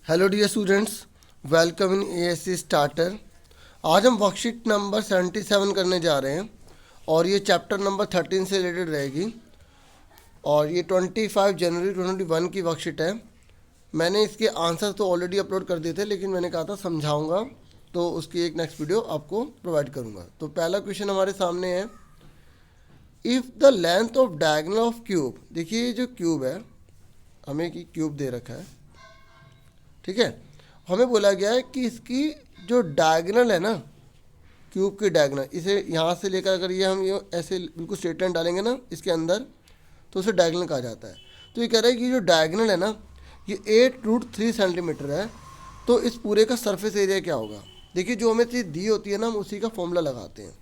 Hello dear students, welcome in ASC starter. आज हम worksheet number 77 करने जा रहे हैं और ये चैप्टर नंबर 13 से रिलेटेड रहेगी और ये 25 जनवरी 2021 की वर्कशीट है। मैंने इसके आंसर तो ऑलरेडी अपलोड कर दिए थे, लेकिन मैंने कहा था समझाऊंगा तो उसकी एक नेक्स्ट वीडियो आपको प्रोवाइड करूंगा। तो पहला क्वेश्चन हमारे सामने है, if the length of diagonal of cube. देखिए ये जो क्यूब है, हमें की क्यूब दे रखा है, ठीक है। हमें बोला गया है कि इसकी जो डायगोनल है ना, क्यूब की डायगोनल, इसे यहाँ से लेकर अगर ये हम ये ऐसे बिल्कुल स्ट्रेट लाइन डालेंगे ना इसके अंदर, तो उसे डायगोनल कहा जाता है। तो ये कह रहा है कि जो डायगोनल है ना, ये 8√3 सेंटीमीटर है। तो इस पूरे का सरफेस एरिया क्या होगा। देखिए जो हमें चीज़ दी होती है ना, हम उसी का फॉर्मूला लगाते हैं।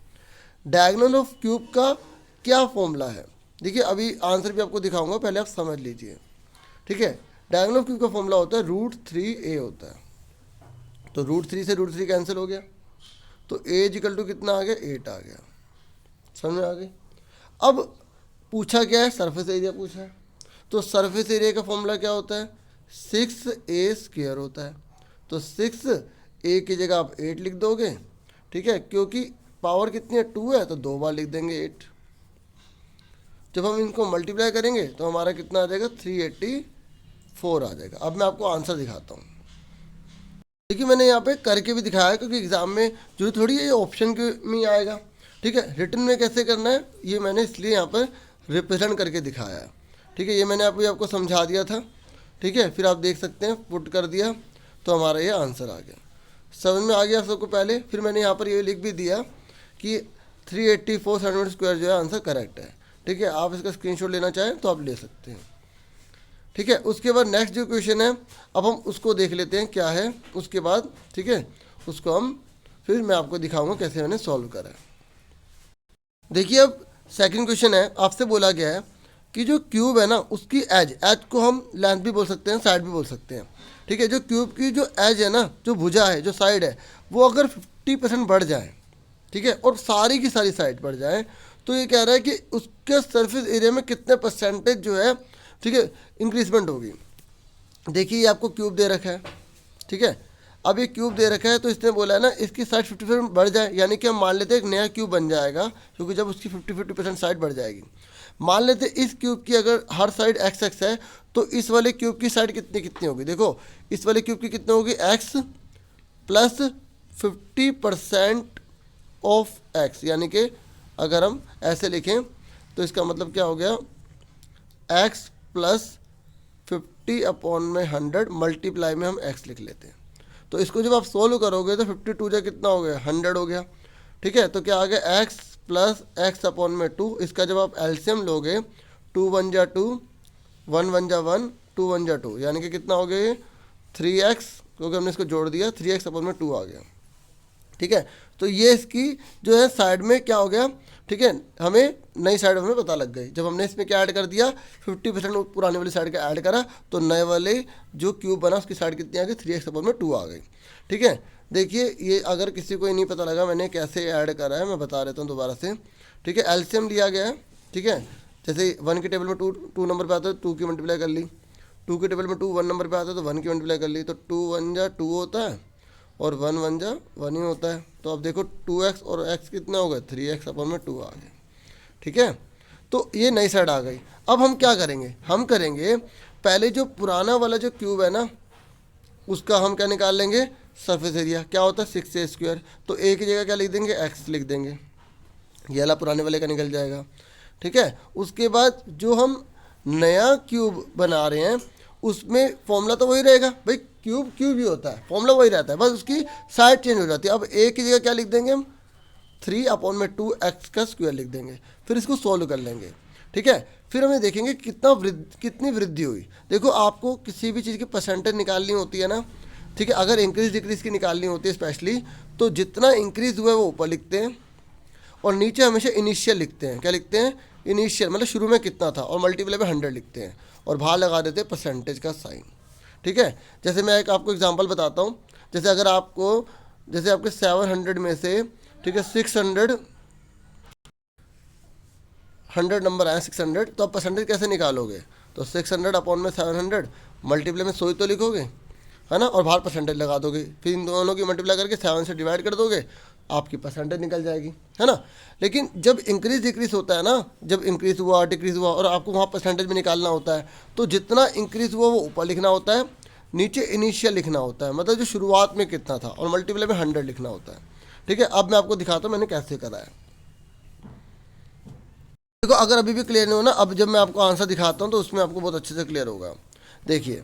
डायगोनल ऑफ क्यूब का क्या फॉर्मूला है, देखिए अभी आंसर भी आपको दिखाऊंगा, पहले आप समझ लीजिए, ठीक है। डायगोनल ऑफ क्यूब का फॉर्मूला होता है √3a होता है। तो √3 से √3 कैंसिल हो गया, तो a इक्वल टू कितना आ गया, 8 आ गया। समझ में आ गई। अब पूछा क्या है, सरफेस एरिया पूछा है। तो सरफेस एरिया का फॉर्मूला क्या होता है, 6a² होता है। तो 6a की जगह आप 8 लिख दोगे, ठीक है, क्योंकि पावर कितनी है, 2 है, तो 2 बार लिख देंगे 8। जब हम इनको मल्टीप्लाई करेंगे तो हमारा कितना आ जाएगा, 384 आ जाएगा। अब मैं आपको आंसर दिखाता हूँ। देखिए मैंने यहाँ पे करके भी दिखाया है, क्योंकि एग्जाम में जो थोड़ी ये ऑप्शन के में आएगा, ठीक है। रिटन में कैसे करना है ये मैंने इसलिए यहाँ पर रिप्रेजेंट करके दिखाया है, ठीक है। ये मैंने आपको समझा दिया था, ठीक है। फिर आप देख सकते हैं, पुट कर दिया तो हमारा ये आंसर आ गया। समझ में आ गया सबको पहले। फिर मैंने यहाँ पर ये लिख भी दिया कि 384 सेंटीमीटर स्क्वायर जो है आंसर करेक्ट है, ठीक है। आप इसका स्क्रीनशॉट लेना चाहें तो आप ले सकते हैं, ठीक है। उसके बाद नेक्स्ट जो क्वेश्चन है, अब हम उसको देख लेते हैं क्या है उसके बाद, ठीक है। उसको हम फिर मैं आपको दिखाऊंगा कैसे मैंने सॉल्व करा है। देखिए अब सेकंड क्वेश्चन है, आपसे बोला गया है कि जो क्यूब है ना, उसकी एज को हम लेंथ भी बोल सकते हैं, साइड भी बोल सकते हैं, ठीक है। जो क्यूब की जो एज है ना, जो भुजा है, जो साइड है, वो अगर 50% बढ़ जाए, ठीक है, और सारी की सारी साइड बढ़ जाए, तो ये कह रहा है कि उसके सरफेस एरिया में कितने परसेंटेज जो है, ठीक है, इंक्रीजमेंट होगी। देखिए ये आपको क्यूब दे रखा है, ठीक है। अब ये क्यूब दे रखा है, तो इसने बोला है ना इसकी साइड 50% बढ़ जाए, यानी कि हम मान लेते हैं एक नया क्यूब बन जाएगा, क्योंकि जब उसकी 50% साइड बढ़ जाएगी। मान लेते हैं इस क्यूब की अगर हर साइड x है, तो इस वाले क्यूब की साइड कितनी कितनी होगी। देखो इस वाले क्यूब की कितनी होगी, x प्लस 50% ऑफ x, यानी कि अगर हम ऐसे लिखें तो इसका मतलब क्या हो गया, x प्लस 50/100 मल्टीप्लाई में हम x लिख लेते हैं। तो इसको जब आप सोल्व करोगे तो 52 जा कितना हो गया, 100 हो गया, ठीक है। तो क्या आ गया, x प्लस x/2। इसका जब आप एलसीएम लोगे, 2 1 जा 2, 1 1 जा 1, 2 1 जा 2, यानी कि कितना हो गया, 3x, क्योंकि हमने इसको जोड़ दिया, 3x/2 आ गया, ठीक है। तो ये इसकी जो है साइड में क्या हो गया, ठीक है, हमें नई साइड हमें पता लग गई। जब हमने इसमें क्या ऐड कर दिया, 50% पुराने वाली साइड का ऐड करा, तो नए वाले जो क्यूब बना उसकी साइड कितनी आ गई, 3x/2 आ गई, ठीक है। देखिए ये अगर किसी को ये नहीं पता लगा मैंने कैसे ऐड करा है, मैं बता देता हूँ दोबारा से, ठीक है। एलसीएम लिया गया है, ठीक है। जैसे 1 के टेबल में 2 नंबर पर आता है, 2 की मल्टीप्लाई कर ली, 2 के टेबल में 2 1 नंबर पर आता है, तो 1 की मल्टीप्लाई कर ली, तो 2 1 जा 2 होता है और 1 1 जा 1 ही होता है। तो अब देखो 2x और x कितना हो गया, 3x/2 आ गया, ठीक है। तो ये नई साइड आ गई। अब हम क्या करेंगे, हम करेंगे पहले जो पुराना वाला जो क्यूब है ना, उसका हम क्या निकाल लेंगे, सरफेस एरिया क्या होता है, 6a²। तो a की जगह क्या लिख देंगे, x लिख देंगे, ये वाला पुराने वाले का निकल जाएगा, ठीक है। उसके बाद जो हम नया क्यूब बना रहे हैं उसमें फॉर्मूला तो वही रहेगा भाई, क्यूब क्यूब ही होता है, फॉर्मूला वही रहता है, बस उसकी साइड चेंज हो जाती है। अब a की जगह क्या लिख देंगे हम, 3/2x² लिख देंगे, फिर इसको सॉल्व कर लेंगे, ठीक है। फिर हमें देखेंगे कितनी वृद्धि हुई। देखो आपको किसी भी चीज़ की परसेंटेज निकालनी होती है ना, ठीक है, अगर इंक्रीज डिक्रीज की निकालनी होती है स्पेशली, तो जितना इंक्रीज हुआ है वो ऊपर लिखते हैं और नीचे हमेशा इनिशियल लिखते हैं। क्या लिखते हैं, इनिशियल, मतलब शुरू में कितना था, और मल्टीप्लाई में 100 लिखते हैं और बाहर लगा देते हैं परसेंटेज का साइन, ठीक है। जैसे मैं एक आपको एग्जांपल बताता हूँ, जैसे अगर आपको, जैसे आपके 700 में से, ठीक है, 100 नंबर आए 600, तो आप परसेंटेज कैसे निकालोगे, तो 600/700 मल्टीप्लाई में 100 तो लिखोगे, है ना, और बाहर परसेंटेज लगा दोगे, फिर इन दोनों की मल्टीप्लाई करके 7 से डिवाइड कर दोगे, आपकी परसेंटेज निकल जाएगी, है ना। लेकिन जब इंक्रीज डिक्रीज होता है ना, जब इंक्रीज हुआ डिक्रीज हुआ और आपको वहाँ परसेंटेज में निकालना होता है, तो जितना इंक्रीज हुआ वो ऊपर लिखना होता है, नीचे इनिशियल लिखना होता है, मतलब जो शुरुआत में कितना था, और मल्टीप्लाई में 100 लिखना होता है। ठीक है, अब मैं आपको दिखाता हूँ मैंने कैसे करा है। देखो अगर अभी भी क्लियर नहीं हो ना, अब जब मैं आपको आंसर दिखाता हूँ तो उसमें आपको बहुत अच्छे से क्लियर होगा। देखिए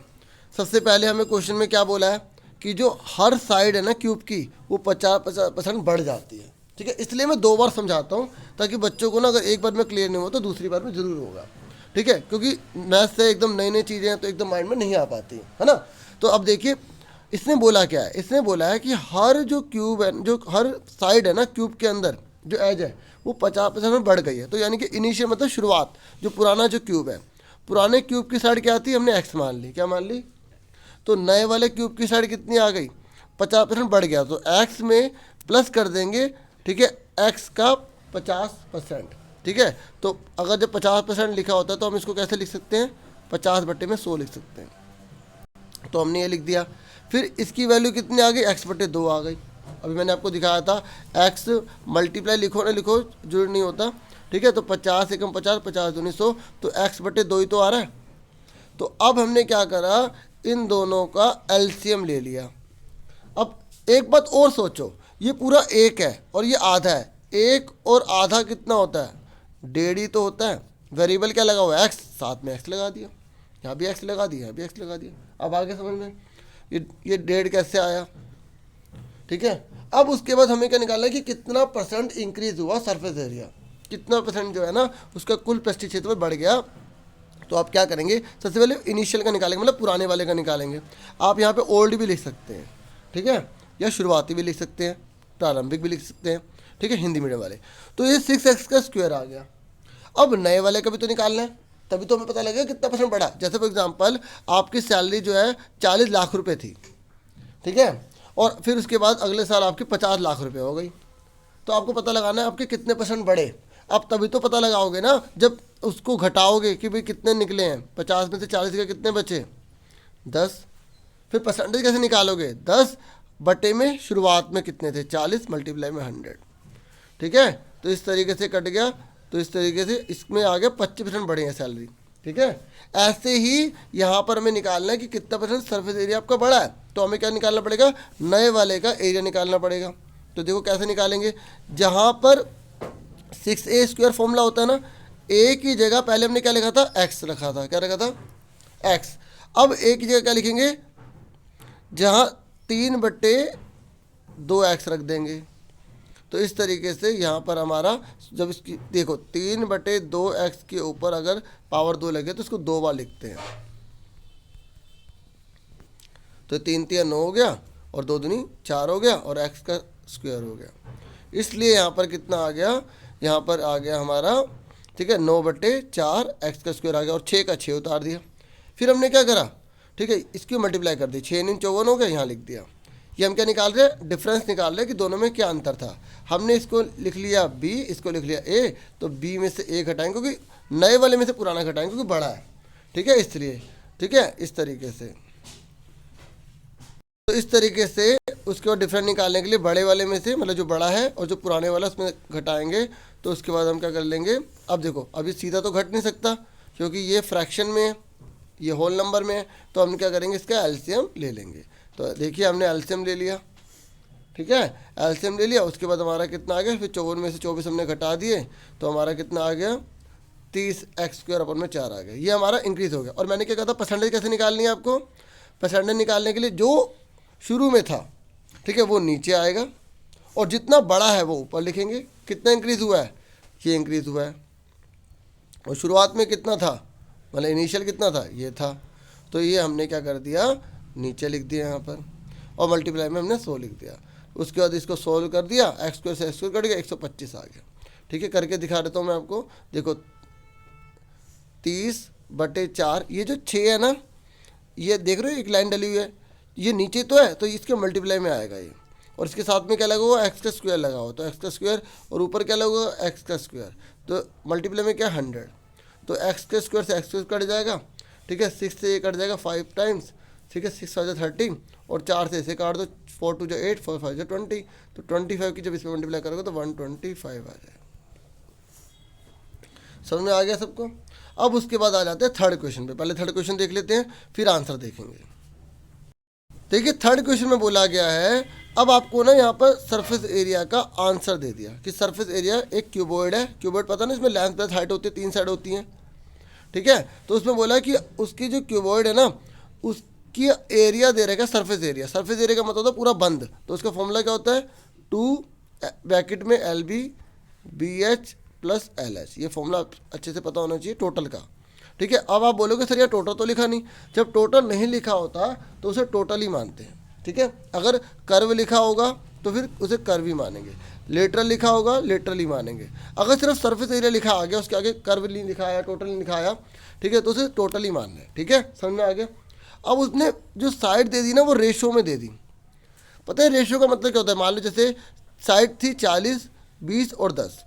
सबसे पहले हमें क्वेश्चन में क्या बोला है कि जो हर साइड है ना क्यूब की वो 50% बढ़ जाती है। ठीक है, इसलिए मैं 2 बार समझाता हूँ ताकि बच्चों को ना अगर एक बार में क्लियर नहीं हो तो दूसरी बार में ज़रूर होगा। ठीक है, क्योंकि मैथ से एकदम नई नई चीज़ें हैं तो एकदम माइंड में नहीं आ पाती, है ना। तो अब देखिए इसने बोला क्या है, इसने बोला है कि हर जो क्यूब है, जो हर साइड है ना क्यूब के अंदर जो एज है वो 50% में बढ़ गई है। तो यानी कि इनिशियल मतलब शुरुआत, जो पुराना जो क्यूब है, पुराने क्यूब की साइड क्या आती है, हमने एक्स मान ली, क्या मान ली, तो नए वाले क्यूब की साइड कितनी आ गई, 50% बढ़ गया, तो एक्स में प्लस कर देंगे। ठीक है, एक्स का 50%। ठीक है, तो अगर जब 50% लिखा होता है तो हम इसको कैसे लिख सकते हैं, 50/100 लिख सकते हैं। तो हमने ये लिख दिया। फिर इसकी वैल्यू कितनी आ गई, x/2 आ गई। अभी मैंने आपको दिखाया था x मल्टीप्लाई लिखो ना लिखो जरूर नहीं होता। ठीक है, तो 50 एकम 50, 50 दूनी 100, तो x/2 ही तो आ रहा है। तो अब हमने क्या करा, इन दोनों का एलसीएम ले लिया। अब एक बात और सोचो, ये पूरा एक है और ये आधा है, एक और आधा कितना होता है, 1.5 ही तो होता है। वेरिएबल क्या लगा हुआ है, एक्स, साथ में एक्स लगा दिया, यहाँ भी एक्स लगा दिया, यहाँ भी एक्स लगा दिया। अब आगे समझ में ये 1.5 कैसे आया। ठीक है, अब उसके बाद हमें क्या निकालना है कि कितना परसेंट इंक्रीज हुआ सरफेस एरिया, कितना परसेंट जो है ना उसका कुल पृष्ठीय क्षेत्रफल बढ़ गया। तो आप क्या करेंगे, सबसे पहले इनिशियल का निकालेंगे, मतलब पुराने वाले का निकालेंगे। आप यहाँ पे ओल्ड भी लिख सकते हैं, ठीक है, या शुरुआती भी लिख सकते हैं, प्रारंभिक भी लिख सकते हैं। ठीक है, हिंदी मीडियम वाले। तो ये 6x² आ गया। अब नए वाले का भी तो निकालना है, तभी तो हमें पता लगेगा कितना परसेंट बढ़ा। जैसे फॉर एग्जांपल आपकी सैलरी जो है 40 लाख रुपए थी, ठीक है, और फिर उसके बाद अगले साल आपकी 50 लाख रुपए हो गई, तो आपको पता लगाना है आपके कितने परसेंट बढ़े। आप तभी तो पता लगाओगे ना जब उसको घटाओगे कि भाई कितने निकले हैं, 50 में से 40 के कितने बचे, 10। फिर परसेंटेज कैसे निकालोगे, 10 बटे में शुरुआत में कितने थे, 40 मल्टीप्लाई में 100। ठीक है, तो इस तरीके से कट गया, तो इस तरीके से इसमें आ गया 25% बढ़े हैं सैलरी। ठीक है, ऐसे ही यहाँ पर हमें निकालना है कि कितना परसेंट सरफेस एरिया आपका बढ़ा है। तो हमें क्या निकालना पड़ेगा, नए वाले का एरिया निकालना पड़ेगा। तो देखो कैसे निकालेंगे, जहाँ पर 6a² फॉर्मूला होता है ना, a की जगह पहले हमने क्या लिखा था, x रखा था, क्या रखा था, x। अब a की जगह क्या लिखेंगे, जहाँ 3/2x रख देंगे। तो इस तरीके से यहाँ पर हमारा जब इसकी देखो 3/2x के ऊपर अगर पावर 2 लगे तो इसको 2 बार लिखते हैं। तो 3 3 9 हो गया और 2 दूनी 4 हो गया और x का स्क्वायर हो गया। इसलिए यहाँ पर कितना आ गया, यहाँ पर आ गया हमारा, ठीक है, 9/4 x का स्क्वायर आ गया और 6 का 6 उतार दिया। फिर हमने क्या करा, ठीक है, इसकी मल्टीप्लाई कर दी, 6 9 54 हो गया, यहाँ लिख दिया। ये हम क्या निकाल रहे हैं, डिफरेंस निकाल रहे हैं कि दोनों में क्या अंतर था। हमने इसको लिख लिया b, इसको लिख लिया a, तो b में से a घटाएंगे क्योंकि नए वाले में से पुराना घटाएंगे क्योंकि बड़ा है। ठीक है, इसलिए ठीक है, इस तरीके से। तो इस तरीके से उसके बाद डिफरेंस निकालने के लिए बड़े वाले में से मतलब जो बड़ा है और जो पुराने वाला उसमें घटाएंगे। तो उसके बाद हम क्या कर लेंगे, अब देखो अभी सीधा तो घट नहीं सकता क्योंकि ये फ्रैक्शन में है, ये होल नंबर में है, तो हम क्या करेंगे, इसका एलसीएम ले लेंगे। तो देखिए हमने एलसीएम ले लिया, ठीक है, एलसीएम ले लिया। उसके बाद हमारा कितना आ गया, फिर 54 में से 24 हमने घटा दिए तो हमारा कितना आ गया, 30x²/4 आ गया। ये हमारा इंक्रीज हो गया। और मैंने क्या कहा था, परसेंटेज कैसे निकालनी है आपको, परसेंटेज निकालने के लिए जो शुरू में था, ठीक है, वो नीचे आएगा और जितना बड़ा है वो ऊपर लिखेंगे। कितना इंक्रीज़ हुआ है, ये इंक्रीज़ हुआ है, और शुरुआत में कितना था, मतलब इनिशियल कितना था, ये था, तो ये हमने क्या कर दिया, नीचे लिख दिया यहाँ पर, और मल्टीप्लाई में हमने 100 लिख दिया। उसके बाद इसको सोल्व कर दिया, x² से x² कट गया, 125 आ गया। ठीक है, करके दिखा देता हूँ मैं आपको। देखो 30/4, ये जो 6 है ना, ये देख रहे हो एक लाइन डली हुई है, ये नीचे तो है तो इसके मल्टीप्लाई में आएगा ये, और इसके साथ में क्या लगा हुआ, एक्स का स्क्वायर लगा हुआ, तो एक्स का स्क्वायर, और ऊपर क्या लगा हुआ, एक्स का स्क्वायर, तो मल्टीप्लाई में क्या 100, तो एक्स के स्क्वायर से एक्स स्क्वायर कट जाएगा। ठीक है, 6 से ये कट जाएगा 5 टाइम्स, ठीक है, 6 5 30 और 4 से इसे काट दो, 4 2 8, 4 5 20, तो 25 की जब इसमें मल्टीप्लाई करोगे तो 125 आ जाएगा। समझ में आ गया सबको? अब उसके बाद आ जाते हैं थर्ड क्वेश्चन पे। पहले थर्ड क्वेश्चन देख लेते हैं, फिर आंसर देखेंगे। देखिए थर्ड क्वेश्चन में बोला गया है, अब आपको ना यहाँ पर सरफेस एरिया का आंसर दे दिया कि सरफेस एरिया एक क्यूबॉइड है। क्यूबॉइड पता ना, इसमें लेंथ प्लस हाइट होती है, 3 साइड होती हैं, ठीक है। तो उसमें बोला कि उसकी जो क्यूबॉइड है ना, उसकी एरिया दे रखा है सरफेस एरिया। सरफेस एरिया का मतलब होता है पूरा बंद, तो उसका फॉर्मूला क्या होता है, 2 ब्रैकेट में LB BH प्लस LH। ये फॉर्मूला अच्छे से पता होना चाहिए टोटल का, ठीक है। अब आप बोलोगे सर यार टोटल तो लिखा नहीं। जब टोटल नहीं लिखा होता तो उसे टोटल ही मानते हैं, ठीक है। अगर कर्व लिखा होगा तो फिर उसे कर्व ही मानेंगे, लेटरल लिखा होगा लेटरल ही मानेंगे। अगर सिर्फ सरफेस एरिया लिखा आ गया, उसके आगे कर्व नहीं लिखा आया, टोटल नहीं लिखा आया, ठीक है, तो उसे टोटल ही मानना है, ठीक है। समझ में आ गया? अब उसने जो साइड दे दी ना, वो रेशो में दे दी। पता है रेशो का मतलब क्या होता है? मान लो जैसे साइड थी 40 20 और 10,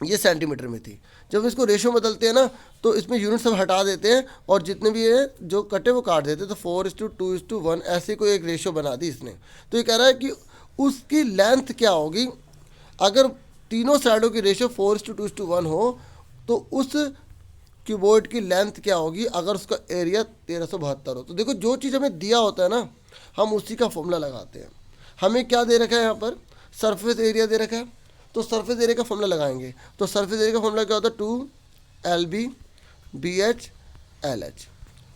ये सेंटीमीटर में थी। जब इसको रेशो बदलते हैं ना, तो इसमें यूनिट सब हटा देते हैं और जितने भी ये जो कटे वो काट देते हैं, तो 4:2:1 ऐसे कोई एक रेशो बना दी इसने। तो ये कह रहा है कि उसकी लेंथ क्या होगी अगर तीनों साइडों की रेशो 4:2:1 हो, तो उस क्यूबॉइड की लेंथ क्या होगी अगर उसका एरिया 1372 हो। तो देखो जो चीज़ हमें दिया होता है ना, हम उसी का फॉर्मूला लगाते हैं। हमें क्या दे रखा है यहाँ पर, सरफेस एरिया दे रखा है, तो सरफेस एरिया का फॉर्मूला लगाएंगे। तो सरफेस एरिया का फॉर्मूला क्या होता है, 2LB BH LH,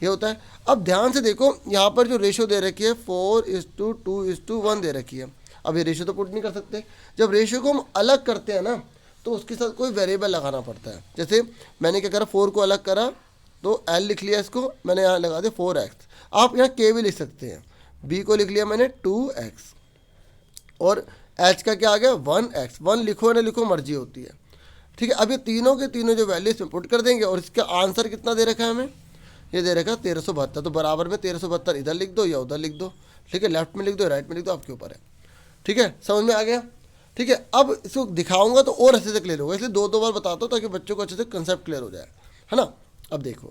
ये होता है। अब ध्यान से देखो, यहाँ पर जो रेशो दे रखी है 4:2:1 दे रखी है। अब ये रेशो तो पुट नहीं कर सकते। जब रेशो को हम अलग करते हैं ना, तो उसके साथ कोई वेरिएबल लगाना पड़ता है। जैसे मैंने क्या करा, 4 को अलग करा तो L लिख लिया, इसको मैंने यहाँ लगा दिया 4x। आप यहाँ K भी लिख सकते हैं, B को लिख लिया मैंने 2x, और H का क्या आ गया 1x। 1 लिखो ना लिखो मर्जी होती है, ठीक है। अब ये तीनों के तीनों जो वैल्यू इसमें पुट कर देंगे, और इसका आंसर कितना दे रखा है हमें, ये दे रखा है 1372। तो बराबर में 1372 इधर लिख दो या उधर लिख दो, ठीक है। लेफ्ट में लिख दो राइट में लिख दो, आपके ऊपर है, ठीक है। समझ में आ गया? ठीक है। अब इसको दिखाऊंगा तो और अच्छे से क्लियर होगा, इसलिए 2 बार बताता हूँ ताकि बच्चों को अच्छे से कंसेप्ट क्लियर हो जाए, है ना। अब देखो,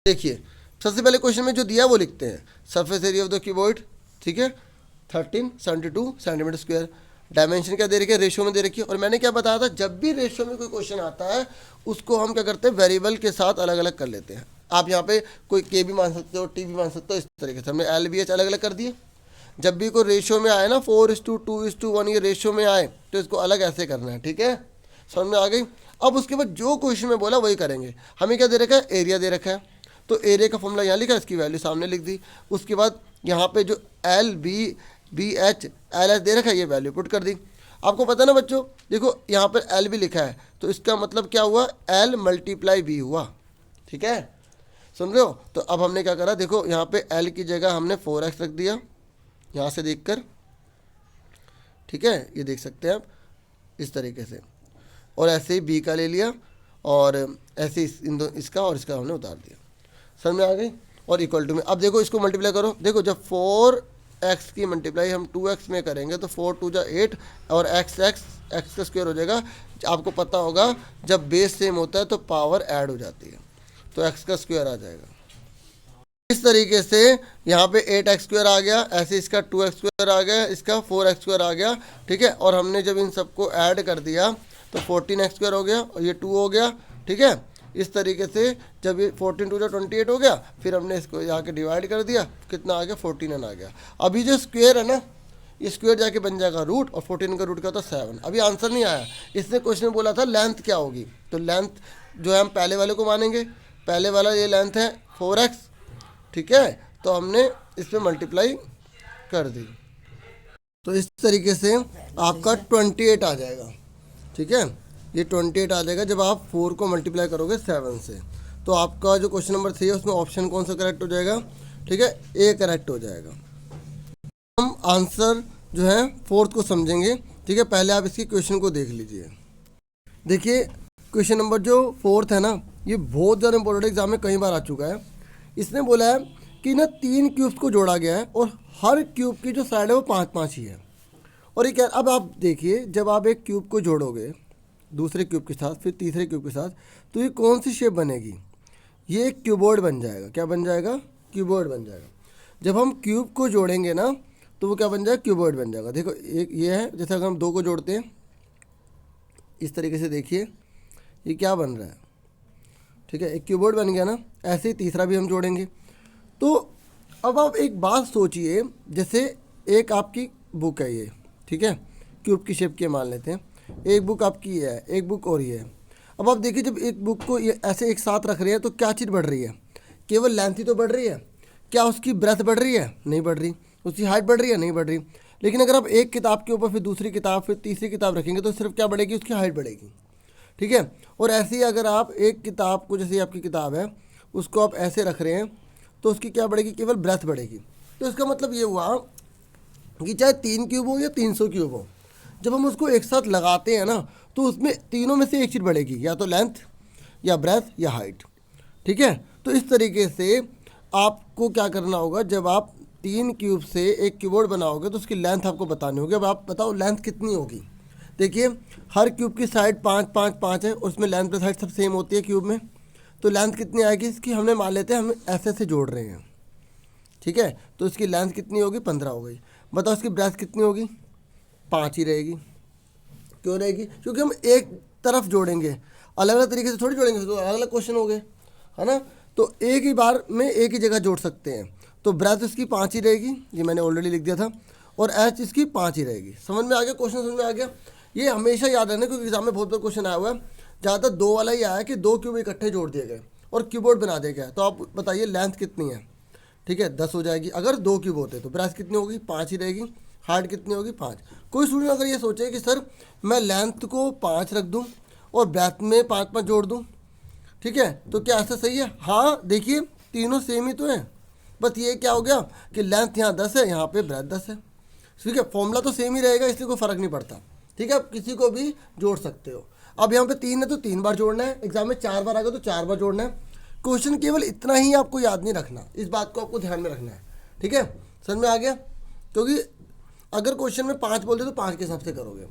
देखिए सबसे पहले क्वेश्चन में जो दिया वो लिखते हैं, surface area of the cuboid, ठीक है, 1372 सेंटीमीटर स्क्वायर। डायमेंशन क्या दे रखी है, रेशो में दे रखी है। और मैंने क्या बताया था, जब भी रेशो में कोई क्वेश्चन आता है उसको हम क्या करते हैं, वेरिएबल के साथ अलग अलग कर लेते हैं। आप यहाँ पे कोई K भी मान सकते हो, T भी मान सकते हो, इस तरीके से हमने LBH अलग अलग कर दिए। जब भी कोई रेशो में आए ना, 4:2:1 ये रेशो में आए, तो इसको अलग ऐसे करना है, ठीक है। समझ में आ गई? अब उसके बाद जो क्वेश्चन में बोला वही करेंगे। हमें क्या दे रखा है, एरिया दे रखा है, तो एरिया का फॉर्मूला यहाँ लिखा, इसकी वैल्यू सामने लिख दी। उसके बाद यहाँ पे जो LB BH LH दे रखा है, ये वैल्यू पुट कर दी। आपको पता है ना बच्चों, देखो यहाँ पर L भी लिखा है, तो इसका मतलब क्या हुआ, L × B हुआ, ठीक है। सुन रहे हो? तो अब हमने क्या करा, देखो यहाँ पे L की जगह हमने 4x रख दिया, यहाँ से देखकर, ठीक है, ये देख सकते हैं आप इस तरीके से। और ऐसे ही B का ले लिया, और ऐसे इन दो इसका और इसका हमने उतार दिया। समझ में आ गई? और इक्वल टू में अब देखो इसको मल्टीप्लाई करो। देखो जब 4x की मल्टीप्लाई हम 2x में करेंगे तो 4 2 8 और x का स्क्वायर हो जाएगा। आपको पता होगा जब बेस सेम होता है तो पावर ऐड हो जाती है, तो x का स्क्वायर आ जाएगा। इस तरीके से यहाँ पे 8x² आ गया, ऐसे इसका 2x² आ गया, इसका 4x² आ गया, ठीक है। और हमने जब इन सबको ऐड कर दिया तो 14x² हो गया और ये 2 हो गया, ठीक है। इस तरीके से जब ये 14 2 28 हो गया, फिर हमने इसको यहाँ के डिवाइड कर दिया, कितना आ गया 14 आ गया। अभी जो स्क्वायर है ना, ये स्क्वायर जाके बन जाएगा रूट, और 14 का रूट क्या होता है 7। अभी आंसर नहीं आया, इसने क्वेश्चन में बोला था लेंथ क्या होगी, तो लेंथ जो है हम पहले वाले को मानेंगे। पहले वाला ये लेंथ है 4x, ठीक है, तो हमने इस पर मल्टीप्लाई कर दी, तो इस तरीके से आपका 28 आ जाएगा, ठीक है। ये 28 आ जाएगा जब आप 4 को मल्टीप्लाई करोगे 7 से। तो आपका जो क्वेश्चन नंबर 3 है उसमें ऑप्शन कौन सा करेक्ट हो जाएगा, ठीक है, ए करेक्ट हो जाएगा। हम आंसर जो है 4th को समझेंगे, ठीक है। पहले आप इसकी क्वेश्चन को देख लीजिए। देखिए क्वेश्चन नंबर जो 4th है ना, ये बहुत ज़्यादा इंपॉर्टेंट एग्जाम में कई बार आ चुका है। इसने बोला है कि ना 3 क्यूब्स को जोड़ा गया है और हर क्यूब की जो साइड है वो 5-5 ही है। और ये क्या, अब आप देखिए जब आप एक क्यूब को जोड़ोगे दूसरे क्यूब के साथ, फिर तीसरे क्यूब के साथ, तो ये कौन सी शेप बनेगी, ये एक क्यूबॉइड बन जाएगा। क्या बन जाएगा, क्यूबॉइड बन जाएगा। जब हम क्यूब को जोड़ेंगे ना तो वो क्या बन जाएगा, क्यूबॉइड बन जाएगा। देखो एक ये है, जैसे अगर हम 2 को जोड़ते हैं इस तरीके से, देखिए ये क्या बन रहा है, ठीक है, एक क्यूबॉइड बन गया ना। ऐसे ही तीसरा भी हम जोड़ेंगे। तो अब आप एक बात सोचिए, जैसे एक आपकी बुक है ये, ठीक है, क्यूब की शेप की मान लेते हैं, एक बुक आपकी ये है, एक बुक और ये है। अब आप देखिए जब एक बुक को ये ऐसे एक साथ रख रहे हैं तो क्या चीज़ बढ़ रही है, केवल लेंथ ही तो बढ़ रही है। क्या उसकी ब्रेथ बढ़ रही है, नहीं बढ़ रही। उसकी हाइट बढ़ रही है, नहीं बढ़ रही। लेकिन अगर आप एक किताब के ऊपर फिर दूसरी किताब फिर तीसरी किताब रखेंगे तो सिर्फ क्या बढ़ेगी, उसकी हाइट बढ़ेगी, ठीक है। और ऐसे ही अगर आप एक किताब को, जैसे आपकी किताब है उसको आप ऐसे रख रहे हैं तो उसकी क्या बढ़ेगी, केवल ब्रेथ बढ़ेगी। तो इसका मतलब ये हुआ कि चाहे 3 क्यूब हो या 300 क्यूब हो, जब हम उसको एक साथ लगाते हैं ना तो उसमें तीनों में से एक चीज़ बढ़ेगी, या तो लेंथ या ब्रेथ या हाइट, ठीक है। तो इस तरीके से आपको क्या करना होगा, जब आप 3 क्यूब से एक क्यूबॉइड बनाओगे तो उसकी लेंथ आपको बतानी होगी। अब आप बताओ लेंथ कितनी होगी। देखिए हर क्यूब की साइड 5 5 5 है और उसमें लेंथ प्लस हाइट सब सेम होती है क्यूब में। तो लेंथ कितनी आएगी इसकी, हमने मान लेते हैं हम ऐसे ऐसे जोड़ रहे हैं, ठीक है। तो इसकी लेंथ कितनी होगी, 15 हो गई। बताओ इसकी ब्रेथ कितनी होगी, 5 ही रहेगी। क्यों रहेगी, क्योंकि हम एक तरफ जोड़ेंगे, अलग अलग तरीके से थोड़ी जोड़ेंगे, तो अलग अलग क्वेश्चन हो गए, है ना। तो एक ही बार में एक ही जगह जोड़ सकते हैं। तो ब्रेथ इसकी 5 ही रहेगी, ये मैंने ऑलरेडी लिख दिया था, और एच इसकी 5 ही रहेगी। समझ में आ गया, क्वेश्चन समझ में आ गया। ये हमेशा याद रखना क्योंकि एग्जाम में बहुत बार क्वेश्चन आया हुआ है, ज़्यादातर 2 वाला ही आया है कि 2 क्यूब इकट्ठे जोड़ दिए गए और कीबोर्ड बना दिया गया। तो आप बताइए लेंथ कितनी है, ठीक है, 10 हो जाएगी। अगर 2 क्यूब होते तो ब्रेथ कितनी होगी, 5 ही रहेगी। हाइट कितनी होगी, 5। कोई स्टूडेंट अगर ये सोचे कि सर मैं लेंथ को 5 रख दूं और ब्रेथ में 5 5 जोड़ दूं, ठीक है, तो क्या ऐसा सही है। हाँ देखिए तीनों सेम ही तो है, बस ये क्या हो गया कि लेंथ यहाँ 10 है, यहाँ पे ब्रेथ 10 है, ठीक है। फॉर्मूला तो सेम ही रहेगा, इसलिए कोई फ़र्क नहीं पड़ता, ठीक है। आप किसी को भी जोड़ सकते हो। अब यहाँ पे 3 है तो 3 बार जोड़ना है, एग्जाम में 4 बार आ गया तो 4 बार जोड़ना है। क्वेश्चन केवल इतना ही आपको याद नहीं रखना, इस बात को आपको ध्यान में रखना है, ठीक है। समझ में आ गया, क्योंकि अगर क्वेश्चन में 5 बोलते तो 5 के हिसाब से करोगे।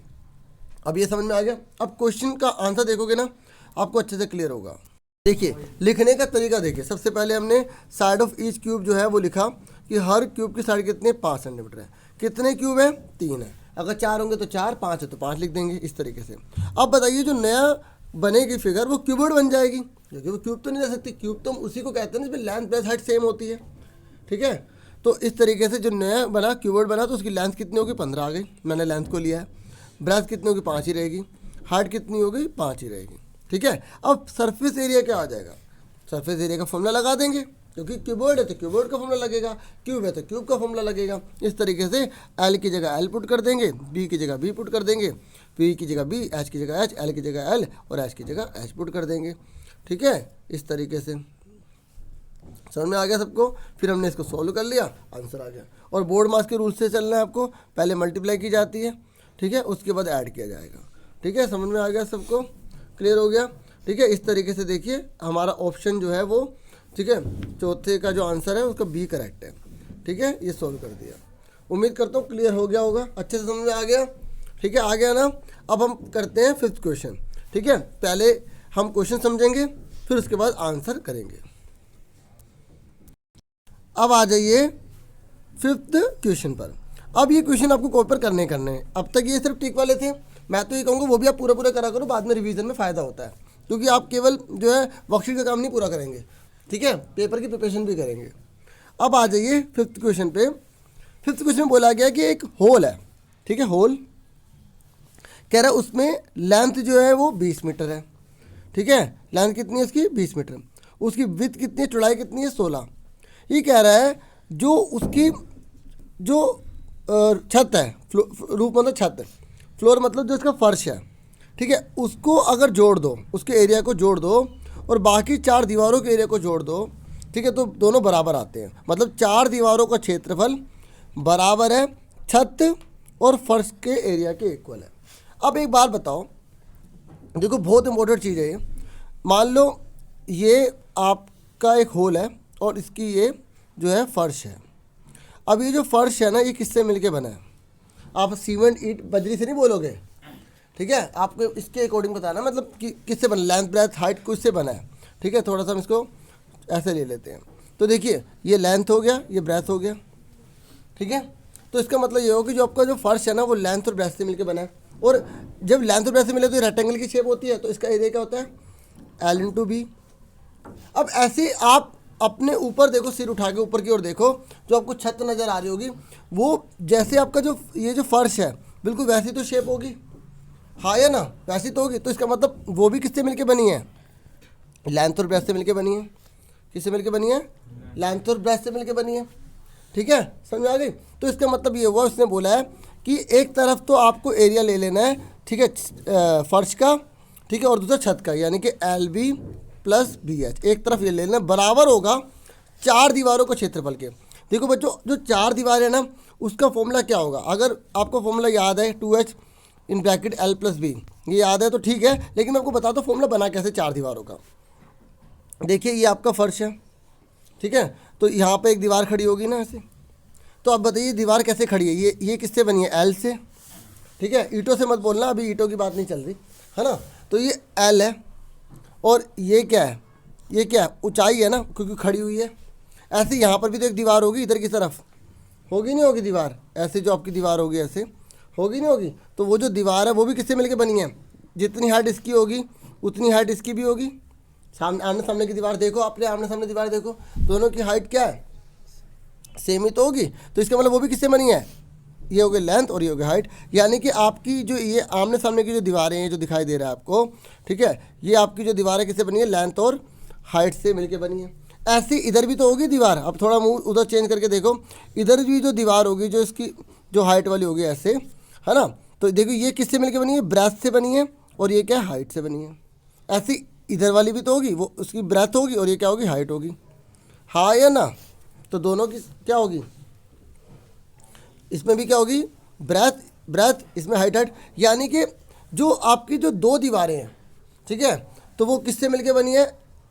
अब ये समझ में आ गया। अब क्वेश्चन का आंसर देखोगे ना आपको अच्छे से क्लियर होगा। देखिए लिखने का तरीका देखिए, सबसे पहले हमने साइड ऑफ ईच क्यूब जो है वो लिखा कि हर क्यूब की साइड कितनी है, 5 सेंटीमीटर है। कितने क्यूब है, 3 है। अगर 4 होंगे तो 4, 5 है तो 5 लिख देंगे इस तरीके से। अब बताइए जो नया बनेगी फिगर वो क्यूबॉइड बन जाएगी, क्योंकि वो क्यूब तो नहीं रह सकती। क्यूब तो हम उसी को कहते हैं जिसमें लेंथ प्लस हाइट सेम होती है, ठीक है। तो इस तरीके से जो नया बना क्यूबॉइड बना तो उसकी लेंथ कितनी होगी, 15 आ गई, मैंने लेंथ को लिया है। ब्रेथ कितनी होगी, 5 ही रहेगी। हाइट कितनी होगी, 5 ही रहेगी, ठीक है। अब सरफेस एरिया क्या आ जाएगा, सरफेस एरिया का फॉर्मूला लगा देंगे, क्योंकि क्यूबॉइड है तो क्यूबॉइड का फॉर्मूला लगेगा, क्यूब है तो क्यूब का फॉर्मूला लगेगा। इस तरीके से एल की जगह एल पुट कर देंगे, बी की जगह बी पुट कर देंगे, पी की जगह बी, एच की जगह एच, एल की जगह एल और एच की जगह एच पुट कर देंगे, ठीक है। इस तरीके से समझ में आ गया सबको। फिर हमने इसको सॉल्व कर लिया, आंसर आ गया। और बोर्ड मास के रूल से चलना है आपको, पहले मल्टीप्लाई की जाती है, ठीक है, उसके बाद ऐड किया जाएगा, ठीक है। समझ में आ गया सबको, क्लियर हो गया, ठीक है। इस तरीके से देखिए हमारा ऑप्शन जो है वो, ठीक है, चौथे का जो आंसर है उसका बी करेक्ट है, ठीक है। ये सॉल्व कर दिया, उम्मीद करता हूँ क्लियर हो गया होगा, अच्छे से समझ में आ गया, ठीक है। आ गया ना। अब हम करते हैं 5th क्वेश्चन, ठीक है। पहले हम क्वेश्चन समझेंगे फिर उसके बाद आंसर करेंगे। अब आ जाइए 5th क्वेश्चन पर। अब ये क्वेश्चन आपको कॉपी पर करने हैं। अब तक ये सिर्फ टिक वाले थे, मैं तो ये कहूँगा वो भी आप पूरा पूरा करा करो, बाद में रिवीजन में फ़ायदा होता है, क्योंकि आप केवल जो है वर्कशीट का काम नहीं पूरा करेंगे, ठीक है, पेपर की प्रिपरेशन भी करेंगे। अब आ जाइए 5th क्वेश्चन पे। 5th क्वेश्चन में बोला गया कि एक होल है, ठीक है, होल कह रहा है उसमें लेंथ जो है वो 20 मीटर है, ठीक है। लेंथ कितनी है उसकी, 20 मीटर। उसकी विड्थ कितनी है, चौड़ाई कितनी है, 16। ये कह रहा है जो उसकी जो छत है, रूफ मतलब छत है, फ्लोर मतलब जो इसका फर्श है, ठीक है, उसको अगर जोड़ दो, उसके एरिया को जोड़ दो और बाकी 4 दीवारों के एरिया को जोड़ दो, ठीक है, तो दोनों बराबर आते हैं। मतलब 4 दीवारों का क्षेत्रफल बराबर है छत और फर्श के एरिया के इक्वल है। अब एक बात बताओ, देखो बहुत इंपॉर्टेंट चीज़ है ये। मान लो ये आपका एक होल है और इसकी ये जो है फर्श है। अब ये जो फर्श है ना ये किससे मिलके बना है, आप सीमेंट ईंट बजरी से नहीं बोलोगे, ठीक है, आपको इसके अकॉर्डिंग बताना, मतलब कि किससे बना, लेंथ ब्रेथ हाइट किससे बना है, ठीक है। थोड़ा सा हम इसको ऐसे ले लेते हैं। तो देखिए ये लेंथ हो गया, ये ब्रेथ हो गया, ठीक है। तो इसका मतलब ये हो कि जो आपका जो फर्श है ना वो लेंथ और ब्रेथ से मिलकर बना है, और जब लेंथ और ब्रेथ से मिले तो रेक्टेंगल की शेप होती है, तो इसका एरिया क्या होता है L इंटू बी। अब ऐसे आप अपने ऊपर देखो, सिर उठा के ऊपर की ओर देखो, जो आपको छत नज़र आ रही होगी वो जैसे आपका जो ये जो फर्श है बिल्कुल वैसी तो शेप होगी, हाँ या ना, वैसी तो होगी। तो इसका मतलब वो भी किससे मिलके बनी है, लेंथ और ब्रेथ से मिलके बनी है। किससे मिलके बनी है, लेंथ और ब्रेथ से मिलके बनी है, ठीक है, समझ आ गई। तो इसका मतलब ये हुआ, उसने बोला है कि एक तरफ तो आपको एरिया ले लेना है, ठीक है, फर्श का, ठीक है, और दूसरा छत का, यानी कि l B plus b h, एक तरफ ये ले लेना बराबर होगा 4 दीवारों को क्षेत्रफल के। देखो बच्चों, जो 4 दीवारें हैं ना उसका फॉर्मूला क्या होगा, अगर आपको फॉर्मूला याद है 2h in bracket l plus b, ये याद है तो ठीक है, लेकिन मैं आपको बता दो फॉर्मूला बना कैसे 4 दीवारों का। देखिए ये आपका फर्श है, ठीक है, तो यहाँ पे एक दीवार खड़ी होगी ना ऐसे, तो अब बताइए दीवार कैसे खड़ी है, ये किससे बनी है, एल से, ठीक है, ईंटों से मत बोलना, अभी ईंटों की बात नहीं चल रही है ना। तो ये एल है, और ये क्या है, ये क्या है, ऊंचाई है ना, क्योंकि खड़ी हुई है। ऐसे यहाँ पर भी तो एक दीवार होगी, इधर की तरफ होगी नहीं होगी दीवार, ऐसे जो आपकी दीवार होगी ऐसे होगी नहीं होगी। तो वो जो दीवार है वो भी किससे मिलके बनी है, जितनी हाइट इसकी होगी उतनी हाइट इसकी भी होगी। सामने आमने सामने की दीवार देखो, अपने आमने सामने दीवार देखो, दोनों की हाइट क्या है, सेम ही तो होगी। तो इसका मतलब वो भी किससे बनी है, ये हो गई लेंथ और ये हो गई हाइट, यानी कि आपकी जो ये आमने सामने की जो दीवारें हैं जो दिखाई दे रहा है आपको, ठीक है, ये आपकी जो दीवार है किससे बनी है, लेंथ और हाइट से मिलके बनी है। ऐसे इधर भी तो होगी दीवार, अब थोड़ा मुंह उधर चेंज करके देखो, इधर भी जो दीवार होगी जो इसकी जो हाइट वाली होगी ऐसे, है ना। तो देखो ये किससे मिलके बनी है, ब्रेथ से बनी है, और ये क्या हाइट से बनी है। ऐसी इधर वाली भी तो होगी, वो उसकी ब्रेथ होगी और ये क्या होगी, हाइट होगी, हाँ या ना। तो दोनों की क्या होगी, इसमें भी क्या होगी, ब्रेथ ब्रेथ, इसमें हाइट हाइट, यानी कि जो आपकी जो 2 दीवारें हैं, ठीक है, तो वो किससे मिलके बनी है,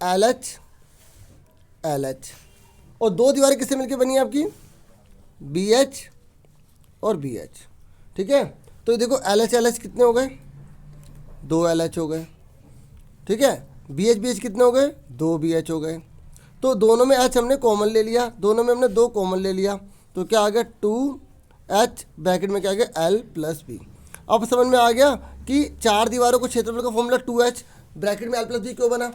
एल एच एल एच, और 2 दीवारें किससे मिलके बनी है आपकी, बी एच और बी एच, ठीक है। तो देखो एल एच कितने हो गए, 2 एल एच हो गए, ठीक है, बी एच कितने हो गए, 2 बी एच हो गए। तो दोनों में एच हमने कॉमन ले लिया, दोनों में हमने 2 कॉमन ले लिया, तो क्या आ गया 2h ब्रैकेट में क्या आ गया एल प्लस बी। अब समझ में आ गया कि 4 दीवारों को क्षेत्रफल का फॉर्मूला 2h ब्रैकेट में एल प्लस बी क्यों बना,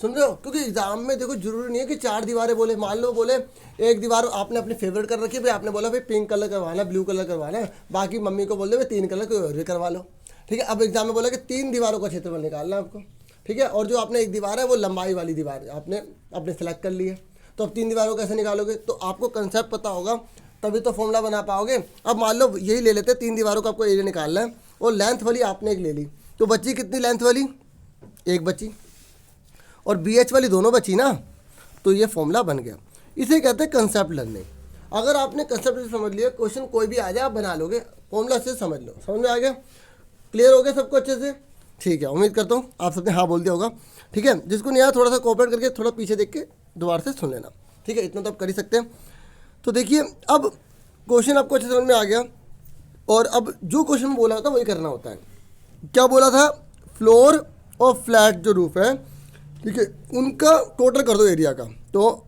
सुन रहे हो। क्योंकि एग्जाम में देखो जरूरी नहीं है कि 4 दीवारें बोले, मान लो बोले एक दीवार आपने अपनी फेवरेट कर रखी है, भाई आपने बोला भाई पिंक कलर करवाना, ब्लू कलर करवाना है, बाकी मम्मी को बोल दे भाई 3 कलर कोई और भी करवा लो, ठीक है। अब एग्जाम में बोला कि 3 दीवारों का क्षेत्रफल निकालना है आपको, ठीक है, और जो आपने एक दीवार है वो लंबाई वाली दीवार आपने अपने सेलेक्ट कर ली है, तो अब 3 दीवारों को कैसे निकालोगे, तो आपको कंसेप्ट पता होगा तभी तो फॉर्मूला बना पाओगे। अब मान लो यही ले लेते हैं, 3 दीवारों का आपको एरिया निकालना है, और लेंथ वाली आपने एक ले ली, तो बची कितनी लेंथ वाली, एक बची, और बी एच वाली दोनों बची ना, तो ये फॉर्मूला बन गया। इसे कहते हैं कंसेप्ट लर्निंग। अगर आपने कंसेप्ट से समझ लिया, क्वेश्चन कोई भी आ जाए आप बना लोगे, फॉर्मूला से समझ लो, समझ में आ गया, क्लियर हो गया सबको अच्छे से, ठीक है। उम्मीद करता हूँ आप सबने हाँ बोल दिया होगा, ठीक है। जिसको नहीं आया थोड़ा सा कोऑपरेट करके थोड़ा पीछे देख के दोबारा से सुन लेना, ठीक है, इतना तो आप कर ही सकते हैं। तो देखिए अब क्वेश्चन आपको अच्छे समझ में आ गया, और अब जो क्वेश्चन में बोला होता है वही करना होता है। क्या बोला था, फ्लोर और फ्लैट जो रूफ है, ठीक है, उनका टोटल कर दो एरिया का। तो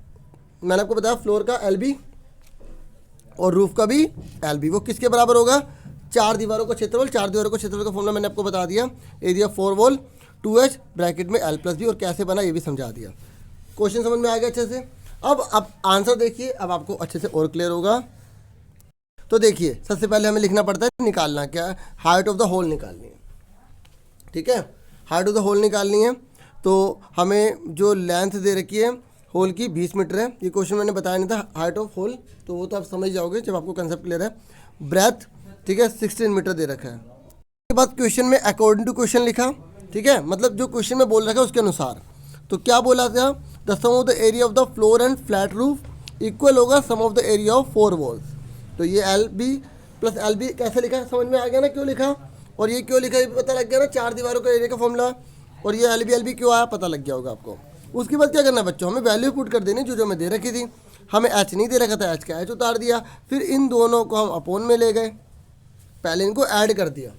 मैंने आपको बताया फ्लोर का एल बी और रूफ का भी एल बी, वो किसके बराबर होगा, 4 दीवारों का क्षेत्रफल। 4 दीवारों का क्षेत्रफल का फॉर्मूला मैंने आपको बता दिया, एरिया 4 वॉल 2h ब्रैकेट में एल प्लस बी, और कैसे बना ये भी समझा दिया। क्वेश्चन समझ में आ गया अच्छे से। अब आंसर देखिए, अब आपको अच्छे से और क्लियर होगा। तो देखिए सबसे पहले हमें लिखना पड़ता है, निकालना क्या है, हाइट ऑफ द होल निकालनी है, ठीक है, हाइट ऑफ द होल निकालनी है। तो हमें जो लेंथ दे रखी है होल की 20 मीटर है, ये क्वेश्चन मैंने बताया नहीं था, हाइट ऑफ होल, तो वो तो आप समझ जाओगे जब आपको कंसेप्ट क्लियर है। ब्रेथ, ठीक है, 16 मीटर दे रखा है। उसके बाद क्वेश्चन में अकॉर्डिंग टू क्वेश्चन लिखा, ठीक है, मतलब जो क्वेश्चन में बोल रखा है उसके अनुसार। तो क्या बोला था, the sum of the area of the floor and flat roof equal होगा sum of the area of 4 walls. तो ये L B plus L B कैसे लिखा है, समझ में आ गया ना क्यों लिखा, और ये क्यों लिखा ये पता लग गया ना, 4 दीवारों का एरिया का फॉर्मूला, और ये एल बी क्यों आया पता लग गया होगा आपको। उसके बाद क्या करना है बच्चों, हमें वैल्यू पुट कर देनी जो जो हमें दे रखी थी। हमें एच नहीं दे रखा था, एच का एच उतार दिया, फिर इन दोनों को हम अपोन में ले गए, पहले इनको ऐड कर दिया,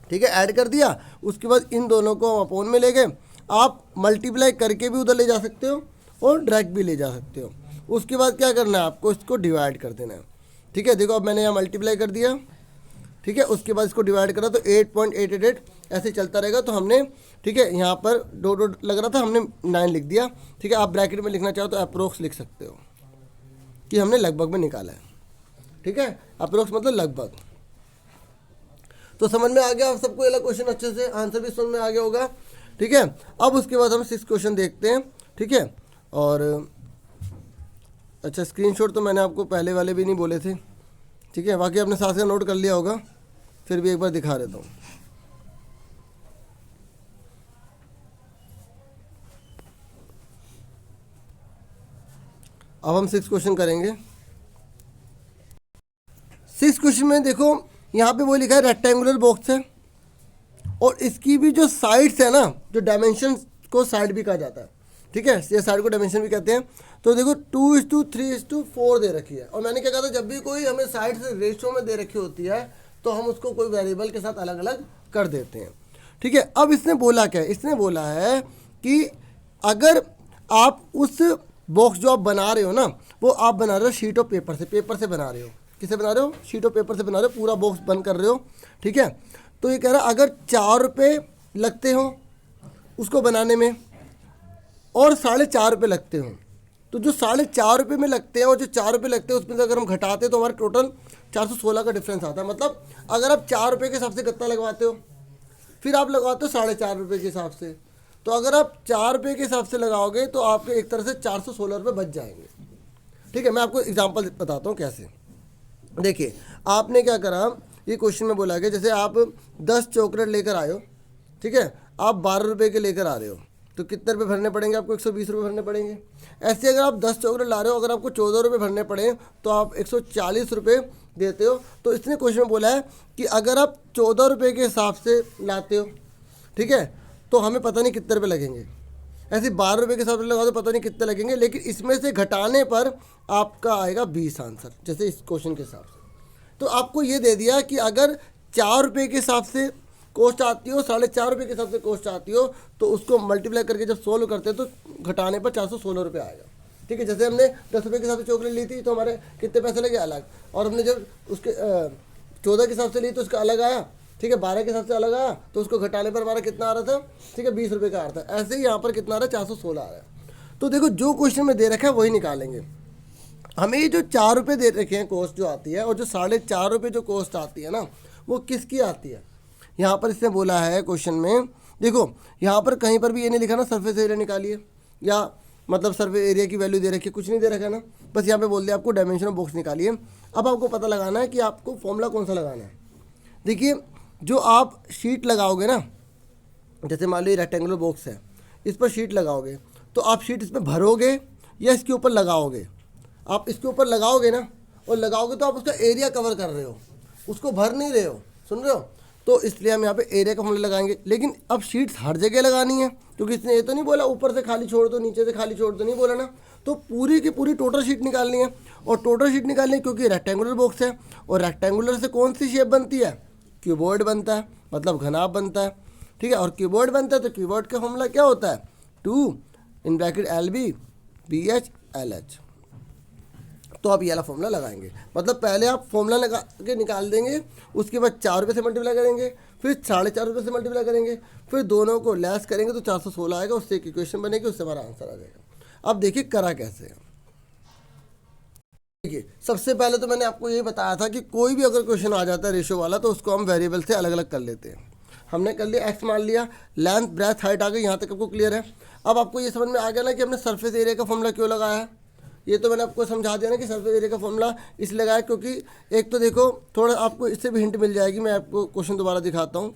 ठीक है, ऐड कर दिया, उसके बाद इन दोनों को हम अपोन में ले गए। आप मल्टीप्लाई करके भी उधर ले जा सकते हो और डायरेक्ट भी ले जा सकते हो। उसके बाद क्या करना है आपको, इसको डिवाइड कर देना है। ठीक है, देखो अब मैंने यहाँ मल्टीप्लाई कर दिया। ठीक है, उसके बाद इसको डिवाइड करा तो 8.888 ऐसे चलता रहेगा। तो हमने, ठीक है, यहाँ पर डॉट डॉट लग रहा था, हमने 9 लिख दिया। ठीक है, आप ब्रैकेट में लिखना चाहो तो अप्रोक्स लिख सकते हो कि हमने लगभग में निकाला है। ठीक है, अप्रोक्स मतलब लगभग। तो समझ में आ गया आप सबको ये क्वेश्चन अच्छे से, आंसर भी समझ में आ गया होगा। ठीक है, अब उसके बाद हम 6 क्वेश्चन देखते हैं। ठीक है, और अच्छा स्क्रीनशॉट तो मैंने आपको पहले वाले भी नहीं बोले थे। ठीक है, बाकी आपने साथ साथ नोट कर लिया होगा, फिर भी एक बार दिखा देता हूँ। अब हम 6 क्वेश्चन करेंगे। 6 क्वेश्चन में देखो यहाँ पे वो लिखा है रेक्टेंगुलर बॉक्स है, और इसकी भी जो साइड्स है ना, जो डायमेंशन को साइड भी कहा जाता है। ठीक है, ये साइड को डायमेंशन भी कहते हैं। तो देखो 2:3:4 दे रखी है, और मैंने क्या कहा था, जब भी कोई हमें साइड से रेशियो में दे रखी होती है तो हम उसको कोई वेरिएबल के साथ अलग अलग कर देते हैं। ठीक है, अब इसने बोला क्या है, इसने बोला है कि अगर आप उस बॉक्स जो आप बना रहे हो ना, वो आप बना रहे हो शीट ऑफ पेपर से बना रहे हो। किससे बना रहे हो, शीट ऑफ पेपर से बना रहे हो, पूरा बॉक्स बंद कर रहे हो। ठीक है, तो ये कह रहा है अगर 4 रुपये लगते हो उसको बनाने में और 4.5 रुपये लगते हो, तो जो 4.5 रुपये में लगते हैं और जो 4 रुपये लगते हैं उसमें से अगर हम घटाते हैं तो हमारे टोटल 416 का डिफरेंस आता है। मतलब अगर आप 4 रुपये के हिसाब से गत्ता लगवाते हो, फिर आप लगवाते हो 4.5 रुपये के हिसाब से, तो अगर आप 4 रुपये के हिसाब से लगाओगे तो आपके एक तरह से 416 रुपये बच जाएंगे। ठीक है, मैं आपको एग्जाम्पल बताता हूँ कैसे। देखिए आपने क्या करा, ये क्वेश्चन में बोला गया जैसे आप 10 चॉकलेट लेकर आए हो। ठीक है, आप 12 रुपये के लेकर आ रहे हो, तो कितने रुपये भरने पड़ेंगे आपको, 120 रुपये भरने पड़ेंगे। ऐसे अगर आप 10 चॉकलेट ला रहे हो, अगर आपको 14 रुपये भरने पड़े तो आप 140 रुपये देते हो। तो इसने क्वेश्चन में बोला है कि अगर आप 14 रुपये के हिसाब से लाते हो, ठीक है, तो हमें पता नहीं कितने रुपये लगेंगे। ऐसे 12 रुपये के हिसाब से लगा दो, पता नहीं कितने लगेंगे, लेकिन इसमें से घटाने पर आपका आएगा 20 आंसर, जैसे इस क्वेश्चन के हिसाब से। तो आपको ये दे दिया कि अगर 4 रुपये के हिसाब से कॉस्ट आती हो, 4.5 रुपये के हिसाब से कॉस्ट आती हो, तो उसको मल्टीप्लाई करके जब सोल्व करते हैं तो घटाने पर 416 रुपये आएगा। ठीक है, जैसे हमने 10 रुपये के हिसाब से चॉकलेट ली थी तो हमारे कितने पैसे लगे अलग, और हमने जब उसके 14 के हिसाब से ली तो उसका अलग आया। ठीक है, 12 के हिसाब से अलग आया, तो उसको घटाने पर हमारा कितना आ रहा था, ठीक है 20 रुपये का आ रहा था। ऐसे ही यहाँ पर कितना आ रहा है, 416 आ रहा है। तो देखो जो क्वेश्चन में दे रखा है वही निकालेंगे। हमें ये जो 4 रुपये दे रखे हैं कॉस्ट जो आती है, और जो 4.5 रुपये जो कॉस्ट आती है ना, वो किसकी आती है। यहाँ पर इसने बोला है क्वेश्चन में, देखो यहाँ पर कहीं पर भी ये नहीं लिखा ना सरफेस एरिया निकालिए, या मतलब सरफेस एरिया की वैल्यू दे रखी है, कुछ नहीं दे रखा है ना, बस यहाँ पे बोल दिया आपको डायमेंशन ऑफ बॉक्स निकालिए। अब आपको पता लगाना है कि आपको फॉर्मूला कौन सा लगाना है। देखिए जो आप शीट लगाओगे ना, जैसे मान लो ये रेक्टेंगुलर बॉक्स है, इस पर शीट लगाओगे, तो आप शीट इसमें भरोगे या इसके ऊपर लगाओगे। आप इसके ऊपर लगाओगे ना, और लगाओगे तो आप उसका एरिया कवर कर रहे हो, उसको भर नहीं रहे हो, सुन रहे हो। तो इसलिए हम यहाँ पे एरिया का फॉर्मूला लगाएंगे। लेकिन अब शीट्स हर जगह लगानी है, क्योंकि इसने ये तो नहीं बोला ऊपर से खाली छोड़ दो, नीचे से खाली छोड़ दो, नहीं बोला ना। तो पूरी की पूरी टोटल शीट निकालनी है, और टोटल शीट निकालनी है क्योंकि रेक्टेंगुलर बॉक्स है, और रेक्टेंगुलर से कौन सी शेप बनती है, क्यूबॉइड बनता है, मतलब घनाभ बनता है। ठीक है, और क्यूबॉइड बनता है तो क्यूबॉइड का फॉर्मूला क्या होता है, 2 in bracket LB BH LH। तो आप ये वाला फॉर्मूला लगाएंगे, मतलब पहले आप फॉर्मूला लगा के निकाल देंगे, उसके बाद 4 रुपये से मल्टीप्लाई करेंगे, फिर 4.5 रुपये से मल्टीप्लाई करेंगे, फिर दोनों को लेस करेंगे तो 416 आएगा, उससे एक इक्वेशन बनेगी, उससे हमारा आंसर आ जाएगा। अब देखिए करा कैसे है। देखिए सबसे पहले तो मैंने आपको ये बताया था कि कोई भी अगर क्वेश्चन आ जाता है रेशियो वाला, तो उसको हम वेरिएबल से अलग अलग कर लेते हैं। हमने कर लिया एक्स मान लिया, लेंथ ब्रेथ हाइट आ गई, यहाँ तक आपको क्लियर है। अब आपको ये समझ में आ गया ना कि हमने सरफेस एरिया का फॉर्मूला क्यों लगाया है। ये तो मैंने आपको समझा दिया ना कि सरफेस एरिया का फॉर्मूला इसलिए लगाया क्योंकि एक तो देखो थोड़ा आपको इससे भी हिंट मिल जाएगी। मैं आपको क्वेश्चन दोबारा दिखाता हूँ।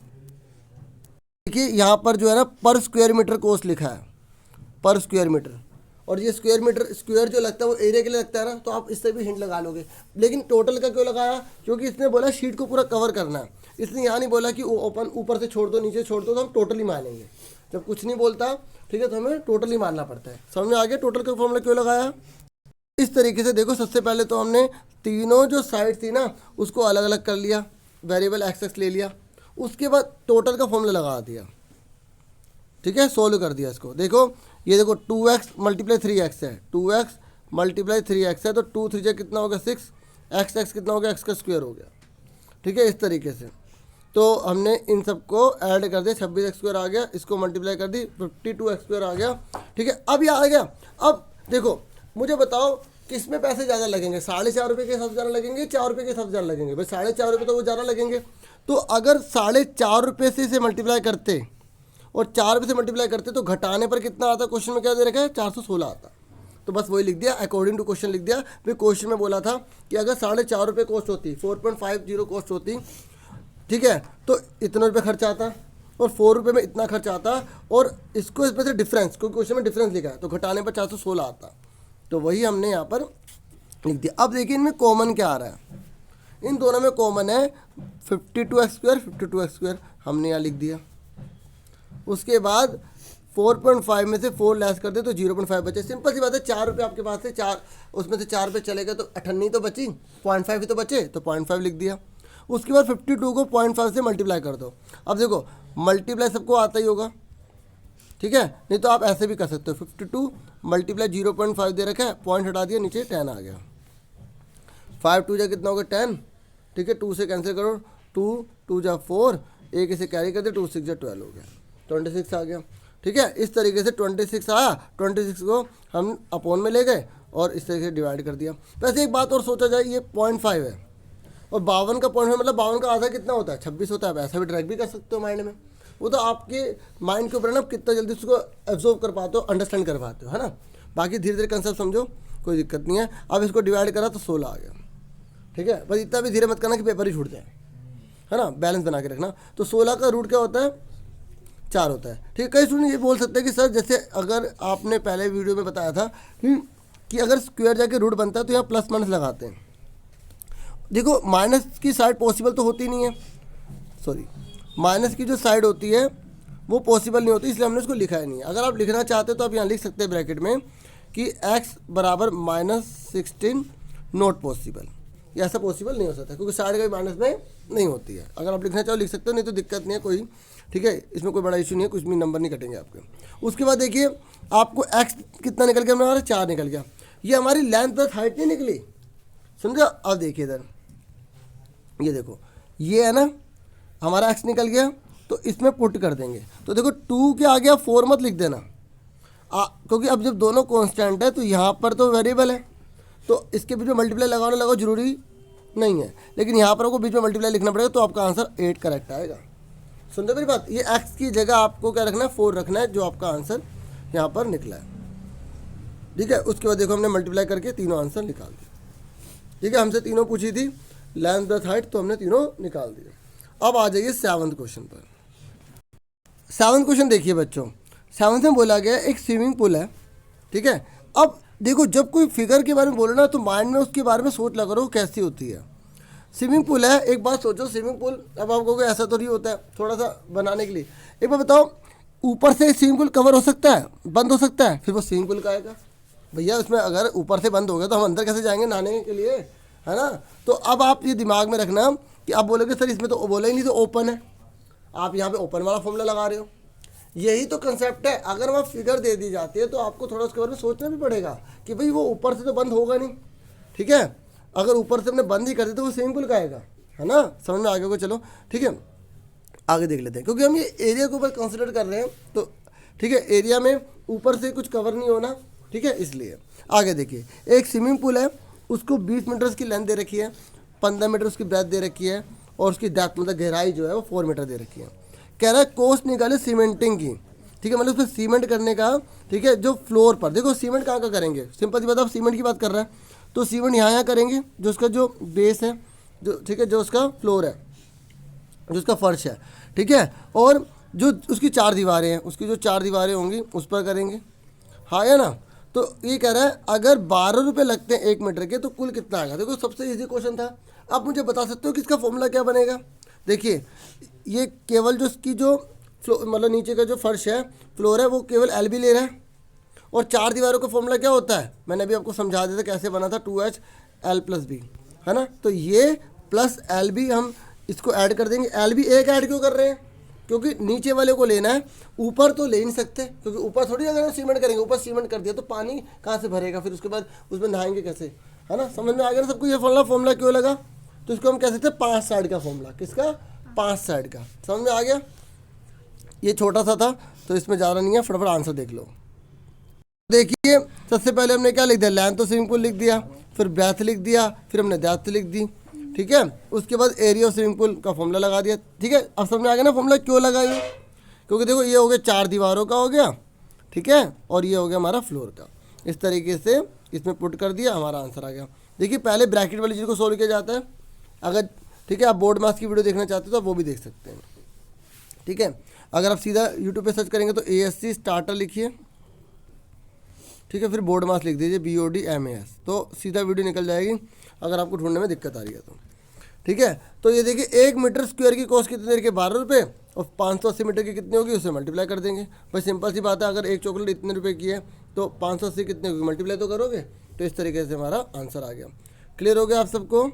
देखिए यहाँ पर जो है ना पर स्क्वायर मीटर कॉस्ट लिखा है, पर स्क्वायर मीटर, और ये स्क्वायर मीटर स्क्वायर जो लगता है वो एरिया के लिए लगता है ना, तो आप इससे भी हिंट लगा लोगे। लेकिन टोटल का क्यों लगाया, क्योंकि इसने बोला शीट को पूरा कवर करना है। इसने यहाँ नहीं बोला कि ओपन ऊपर से छोड़ दो नीचे छोड़ दो, तो हम टोटली मानेंगे। जब कुछ नहीं बोलता ठीक है, तो हमें टोटली मानना पड़ता है। समझ में आ गया टोटल का फॉर्मूला क्यों लगाया। इस तरीके से देखो, सबसे पहले तो हमने तीनों जो साइड थी ना उसको अलग अलग कर लिया, वेरिएबल एक्स ले लिया, उसके बाद टोटल का फॉर्मूला लगा दिया। ठीक है, सोल्व कर दिया इसको। देखो ये देखो 2x मल्टीप्लाई 3x है, 2x मल्टीप्लाई 3x है, तो 2 3 जा कितना हो गया 6, x कितना हो गया, x का स्क्वायर हो गया। ठीक है, इस तरीके से तो हमने इन सबको ऐड कर दिया, 26x² आ गया, इसको मल्टीप्लाई कर दी 52x² आ गया। ठीक है, अब ये आ गया। अब देखो मुझे बताओ किस में पैसे ज़्यादा लगेंगे, 4.5 रुपये के हिसाब से ज़्यादा लगेंगे, 4 रुपये के हिसाब से ज़्यादा लगेंगे। भाई 4.5 रुपये तो वो ज़्यादा लगेंगे, तो अगर 4.5 रुपये से इसे मल्टीप्लाई करते और 4 रुपये से मल्टीप्लाई करते तो घटाने पर कितना आता, क्वेश्चन में क्या दे रखा है 416 आता। तो बस वही लिख दिया, अकॉर्डिंग टू क्वेश्चन लिख दिया। फिर क्वेश्चन में बोला था कि अगर 4.5 रुपये कॉस्ट होती, 4.50 कॉस्ट होती, ठीक है, तो इतना रुपये खर्च आता और 4 रुपये में इतना खर्च आता, और इसको इसमें से डिफरेंस, क्योंकि क्वेश्चन में डिफरेंस लिखा है, तो घटाने पर 416 आता। तो वही हमने यहाँ पर लिख दिया। अब देखिए इनमें कॉमन क्या आ रहा है, इन दोनों में कॉमन है 52x² हमने यहाँ लिख दिया। उसके बाद 4.5 में से 4 लेस कर दे तो 0.5 बचे। सिंपल सी बात है, 4 रुपये आपके पास से 4, उसमें से 4 रुपये चले गए तो 98 तो बची, 0.5 ही तो बचे, तो 0.5 लिख दिया। उसके बाद 52 को 0.5 से मल्टीप्लाई कर दो। अब देखो मल्टीप्लाई सबको आता ही होगा, ठीक है, नहीं तो आप ऐसे भी कर सकते हो, 52 मल्टीप्लाई 0.5 दे रखा है, पॉइंट हटा दिया, नीचे 10 आ गया। 5 2 जा कितना होगा 10, ठीक है, 2 से कैंसिल करो, 2 2 जा 4, एक इसे कैरी कर दे, 2 6 जा 12 हो गया, 26 आ गया। ठीक है, इस तरीके से 26 आया, 26 को हम अपॉन में ले गए और इस तरीके से डिवाइड कर दिया। वैसे एक बात और सोचा जाए, ये 0.5 है और 52 का 0.5 मतलब 52 का आधा कितना होता है 26 होता है। वैसा भी ट्रैक भी कर सकते हो माइंड में, वो तो आपके माइंड के ऊपर है ना, कितना जल्दी उसको एब्जॉर्व कर पाते हो, अंडरस्टैंड कर पाते हो, है ना। बाकी धीरे धीरे कंसेप्ट समझो, कोई दिक्कत नहीं है। अब इसको डिवाइड करा तो 16 आ गया। ठीक है, बस इतना भी धीरे मत करना कि पेपर ही छूट जाए, है ना, बैलेंस बना के रखना। तो 16 का रूट क्या होता है 4 होता है। ठीक है, कई स्टूडेंट ये बोल सकते हैं कि सर जैसे अगर आपने पहले वीडियो में बताया था कि अगर स्क्वायर जाके रूट बनता है तो यहाँ प्लस माइनस लगाते हैं। देखो माइनस की साइड पॉसिबल तो होती नहीं है, सॉरी माइनस की जो साइड होती है वो पॉसिबल नहीं होती, इसलिए हमने उसको लिखा ही नहीं है। अगर आप लिखना चाहते हो तो आप यहाँ लिख सकते हैं ब्रैकेट में कि x बराबर -16 नॉट पॉसिबल। ये ऐसा पॉसिबल नहीं हो सकता क्योंकि साइड का भी माइनस में नहीं होती है। अगर आप लिखना चाहो लिख सकते हो, नहीं तो दिक्कत नहीं है कोई। ठीक है, इसमें कोई बड़ा इशू नहीं है, कुछ भी नंबर नहीं कटेंगे आपके। उसके बाद देखिए आपको x कितना निकल गया, हमारा 4 निकल गया। ये हमारी लेंथ प्लस हाइट नहीं निकली, समझो। अब देखिए इधर, ये देखो ये है ना हमारा x निकल गया, तो इसमें पुट कर देंगे। तो देखो 2 के आगे आप 4 मत लिख देना, क्योंकि अब जब दोनों कांस्टेंट है तो यहाँ पर तो वेरिएबल है, तो इसके बीच में मल्टीप्लाई लगाना लगाओ जरूरी नहीं है, लेकिन यहाँ पर आपको बीच में मल्टीप्लाई लिखना पड़ेगा, तो आपका आंसर 8 करेक्ट आएगा। सुनते मेरी बात, ये x की जगह आपको क्या रखना है 4 रखना है, जो आपका आंसर यहाँ पर निकला है। ठीक है, उसके बाद देखो हमने मल्टीप्लाई करके तीनों आंसर निकाल दिए। ठीक है, हमसे तीनों पूछी थी लेंथ ब्रेड्थ हाइट, तो हमने तीनों निकाल दिए। अब आ जाइए 7th क्वेश्चन पर। 7th क्वेश्चन देखिए बच्चों, 7th में बोला गया एक स्विमिंग पूल है। ठीक है, अब देखो जब कोई फिगर के बारे में बोले ना तो माइंड में उसके बारे में सोच लगा करो कैसी होती है। स्विमिंग पूल है, एक बात सोचो, स्विमिंग पूल अब आप कहोगे ऐसा तो नहीं होता है, थोड़ा सा बनाने के लिए। एक बार बताओ, ऊपर से स्विमिंग पूल कवर हो सकता है, बंद हो सकता है, फिर वो स्विमिंग पूल का आएगा भैया। उसमें अगर ऊपर से बंद हो गया तो हम अंदर कैसे जाएंगे नहाने के लिए, है ना। तो अब आप ये दिमाग में रखना कि आप बोलोगे सर इसमें तो बोला ही नहीं, तो ओपन है, आप यहाँ पे ओपन वाला फॉर्मूला लगा रहे हो। यही तो कंसेप्ट है। अगर वहाँ फिगर दे दी जाती है तो आपको थोड़ा उसके बारे में सोचना भी पड़ेगा कि भाई वो ऊपर से तो बंद होगा नहीं। ठीक है, अगर ऊपर से हमने बंद ही कर दिया तो वो स्विमिंग पूल का आएगा, है ना। समझ में आगे को चलो। ठीक है, आगे देख लेते हैं, क्योंकि हम ये एरिया के ऊपर कंसिडर कर रहे हैं, तो ठीक है एरिया में ऊपर से कुछ कवर नहीं होना। ठीक है, इसलिए आगे देखिए, एक स्विमिंग पूल है, उसको 20 मीटर उसकी लेंथ दे रखी है, 15 मीटर उसकी ब्रेथ दे रखी है, और उसकी डेप्थ मतलब गहराई जो है वो 4 मीटर दे रखी है। कह रहा है कोस्ट निकाले सीमेंटिंग की। ठीक है, मतलब उसमें सीमेंट करने का। ठीक है, जो फ्लोर पर देखो सीमेंट कहाँ करेंगे, सिंपल सी बात, आप सीमेंट की बात कर रहे हैं तो सीमेंट यहाँ करेंगे, जो उसका जो बेस है, जो ठीक है जो उसका फ्लोर है, जो उसका फर्श है। ठीक है, और जो उसकी 4 दीवारें हैं, उसकी जो 4 दीवारें होंगी उस पर करेंगे, हाँ या ना। तो ये कह रहा है अगर 12 रुपये लगते हैं 1 मीटर के तो कुल कितना आएगा। देखो सबसे इजी क्वेश्चन था। आप मुझे बता सकते हो कि इसका फॉर्मूला क्या बनेगा। देखिए ये केवल जो इसकी जो मतलब नीचे का जो फर्श है, फ्लोर है, वो केवल LB ले रहा है, और 4 दीवारों का फॉर्मूला क्या होता है मैंने अभी आपको समझा दिया था कैसे बना था, 2H L + B, है ना। तो ये प्लस LB हम इसको ऐड कर देंगे। LB एक ऐड क्यों कर रहे हैं, क्योंकि नीचे वाले को लेना है, ऊपर तो ले नहीं सकते, क्योंकि ऊपर थोड़ी अगर हम सीमेंट करेंगे, ऊपर सीमेंट कर दिया तो पानी कहाँ से भरेगा, फिर उसके बाद उसमें नहाएंगे कैसे, है ना। समझ में आ गया ना सबको ये फॉर्मूला क्यों लगा। तो इसको हम कह सकते हैं 5 साइड का फॉर्मूला। किसका? 5 साइड का। समझ में आ गया। ये छोटा सा था तो इसमें ज़्यादा नहीं है, फटाफट आंसर देख लो। देखिए सबसे पहले हमने क्या लिख दिया, लेंथ ऑफ स्विमिंग पूल लिख दिया, फिर ब्रेथ लिख दिया, फिर हमने डेप्थ लिख दी, ठीक है। उसके बाद एरिया ऑफ स्विमिंग पूल का फॉर्मूला लगा दिया, ठीक है। अब समझ में आ गया ना फॉर्मूला क्यों लगा ये, क्योंकि देखो ये हो गया 4 दीवारों का हो गया, ठीक है, और ये हो गया हमारा फ्लोर का। इस तरीके से इसमें पुट कर दिया, हमारा आंसर आ गया। देखिए पहले ब्रैकेट वाली चीज़ को सोल्व किया जाता है, अगर ठीक है आप बोर्ड मास की वीडियो देखना चाहते हो तो आप वो भी देख सकते हैं, ठीक है। अगर आप सीधा यूट्यूब पे सर्च करेंगे तो ASC स्टार्टर लिखिए, ठीक है, फिर बोर्ड मास लिख दीजिए BODMAS, तो सीधा वीडियो निकल जाएगी अगर आपको ढूंढने में दिक्कत आ रही है तो, ठीक है। तो ये देखिए 1 मीटर स्क्वायर की कॉस्ट कितनी देर के 12 रुपये, और 580 मीटर की कितनी होगी उसे मल्टीप्लाई कर देंगे। भाई सिंपल सी बात है, अगर एक चॉकलेट इतने रुपए की है तो 580 कितने होगी, मल्टीप्लाई तो करोगे। तो इस तरीके से हमारा आंसर आ गया। क्लियर हो गया आप सबको,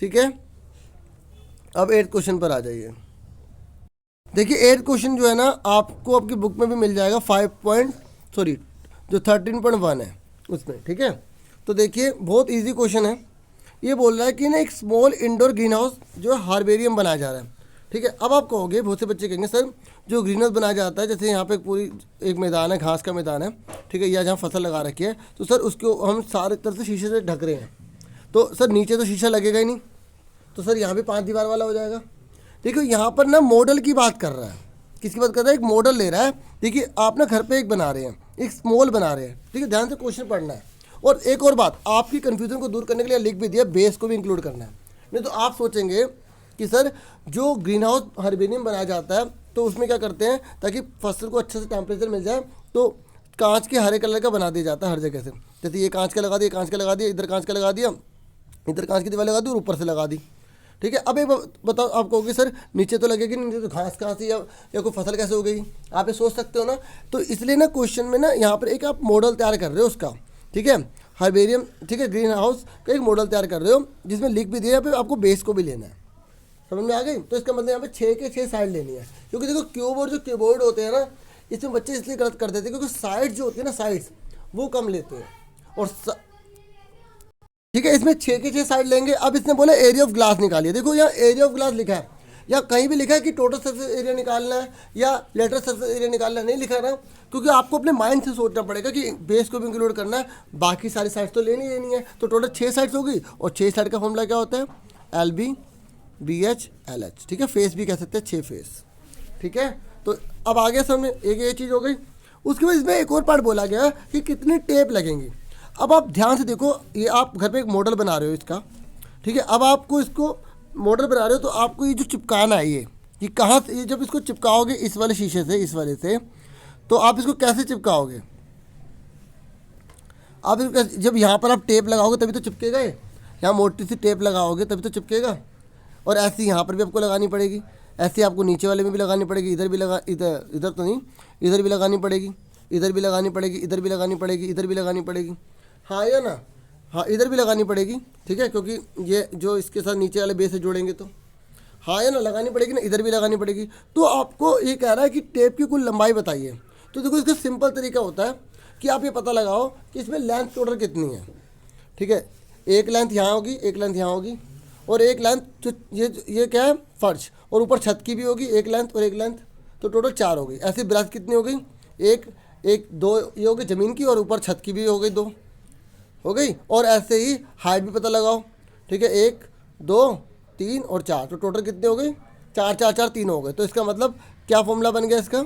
ठीक है। अब 8th क्वेश्चन पर आ जाइए। देखिए 8th क्वेश्चन जो है ना आपको आपकी बुक में भी मिल जाएगा 13.1 है उसमें, ठीक है। तो देखिए बहुत इजी क्वेश्चन है। ये बोल रहा है कि ना एक स्मॉल इंडोर ग्रीन हाउस जो हार्बेरियम बनाया जा रहा है, ठीक है। अब आप कहोगे, बहुत से बच्चे कहेंगे सर जो ग्रीन हाउस बनाया जाता है, जैसे यहाँ पे पूरी एक मैदान है, घास का मैदान है, ठीक है, या जहाँ फसल लगा रखी है, तो सर उसको हम सारे तरफ से शीशे से ढक रहे हैं, तो सर नीचे तो शीशा लगेगा ही नहीं, तो सर यहाँ भी 5 दीवार वाला हो जाएगा। देखो यहाँ पर ना मॉडल की बात कर रहा है, किसकी बात कर रहा है, एक मॉडल ले रहा है। देखिए आप ना घर पे एक बना रहे हैं, एक स्मॉल बना रहे हैं, ठीक है, ध्यान से क्वेश्चन पढ़ना है। और एक और बात, आपकी कन्फ्यूजन को दूर करने के लिए लिख भी दिया, बेस को भी इंक्लूड करना है। नहीं तो आप सोचेंगे कि सर जो ग्रीन हाउस हार्बेरियम बनाया जाता है तो उसमें क्या करते हैं, ताकि फसल को अच्छे से टेम्परेचर मिल जाए, तो कांच के हरे कलर का बना दिया जाता है हर जगह से। जैसे ये कांच का लगा दिया, कांच का लगा दिया, इधर कांच का लगा दिया, इधर कांच की दीवार लगा दी और ऊपर से लगा दी, ठीक है। अब एक बताओ, आप कहोगे सर नीचे तो लगेगी, नीचे तो घास कहाँ से या कोई फसल कैसे हो गई, आप ये सोच सकते हो ना। तो इसलिए ना क्वेश्चन में ना यहाँ पर एक आप मॉडल तैयार कर रहे हो उसका, ठीक है, हार्बेरियम, ठीक है, ग्रीन हाउस का एक मॉडल तैयार कर रहे हो, जिसमें लिख भी दिया, आपको बेस को भी लेना है। समझ में आ गई। तो इसका मतलब यहाँ पे 6 के 6 साइड लेनी है, क्योंकि देखो क्यूब और जो कीबोर्ड होते हैं ना, इसमें बच्चे इसलिए गलत कर देते हैं क्योंकि साइड जो होती है ना, साइड्स वो कम लेते हैं, और ठीक है, इसमें 6 के 6 साइड लेंगे। अब इसने बोला एरिया ऑफ ग्लास निकालिए। देखो यहाँ एरिया ऑफ ग्लास लिखा है, या कहीं भी लिखा है कि टोटल सरफेस एरिया निकालना है या लेटर सरफेस एरिया निकालना है, नहीं लिखा ना, क्योंकि आपको अपने माइंड से सोचना पड़ेगा कि बेस को भी इंक्लूड करना है, बाकी सारी साइड्स तो लेनी है। तो टोटल 6 साइड्स होगी, और 6 साइड का फॉर्मूला क्या होता है, LB BH LH, ठीक है, फेस भी कह सकते हैं 6 फेस, ठीक है। तो अब आ गया समझ, एक ये चीज़ हो गई। उसके बाद इसमें एक और पार्ट बोला गया कि कितनी टेप लगेंगी। अब आप ध्यान से देखो, ये आप घर पे एक मॉडल बना रहे हो इसका, ठीक है। अब आपको इसको मॉडल बना रहे हो तो आपको ये जो चिपकाना है, ये कहाँ से, ये जब इसको चिपकाओगे इस वाले शीशे से, इस वाले से, तो आप इसको कैसे चिपकाओगे, आप जब यहाँ पर आप टेप लगाओगे तभी तो चिपकेगा, यहाँ मोटी सी टेप लगाओगे तभी तो चिपकेगा। और ऐसे यहाँ पर भी आपको लगानी पड़ेगी, ऐसे आपको नीचे वाले में भी लगानी पड़ेगी, इधर भी लगा, इधर तो नहीं, इधर भी लगानी पड़ेगी, इधर भी लगानी पड़ेगी, इधर भी लगानी पड़ेगी, इधर भी लगानी पड़ेगी, हाँ या ना, हाँ इधर भी लगानी पड़ेगी, ठीक है, क्योंकि ये जो इसके साथ नीचे वाले बेस से जोड़ेंगे तो, हाँ या ना, लगानी पड़ेगी ना, इधर भी लगानी पड़ेगी। तो आपको ये कह रहा है कि टेप की कुल लंबाई बताइए। तो देखो इसका सिंपल तरीका होता है कि आप ये पता लगाओ कि इसमें लेंथ टोटल कितनी है, ठीक है। एक लेंथ यहाँ होगी, एक लेंथ यहाँ होगी, और एक लेंथ जो ये क्या है, फर्श, और ऊपर छत की भी होगी एक लेंथ और एक लेंथ, तो टोटल 4 हो गई। ऐसी ब्रेथ कितनी हो गई, एक 2 ये हो गई ज़मीन की, और ऊपर छत की भी हो गई 2 हो गई। और ऐसे ही हाइट भी पता लगाओ, ठीक है, 1 2 3 और 4, तो टोटल कितने हो गई, 4 4 4 3 हो गए। तो इसका मतलब क्या फॉर्मूला बन गया इसका,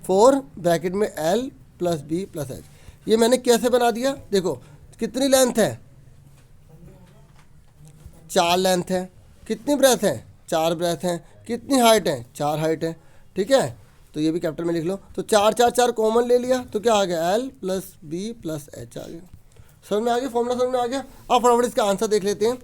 4 ब्रैकेट में L + B + H। ये मैंने कैसे बना दिया, देखो कितनी लेंथ है, 4 लेंथ है, कितनी ब्रेथ है, 4 ब्रेथ हैं, कितनी हाइट है, 4 हाइट है, ठीक है। तो ये भी कैपिटल में लिख लो। तो 4 4 4 कॉमन ले लिया, तो क्या आ गया, L + B + H आ गया। समझ में आ गया, फॉर्मूला समझ में आ गया। अब फटाफट इसका आंसर देख लेते हैं।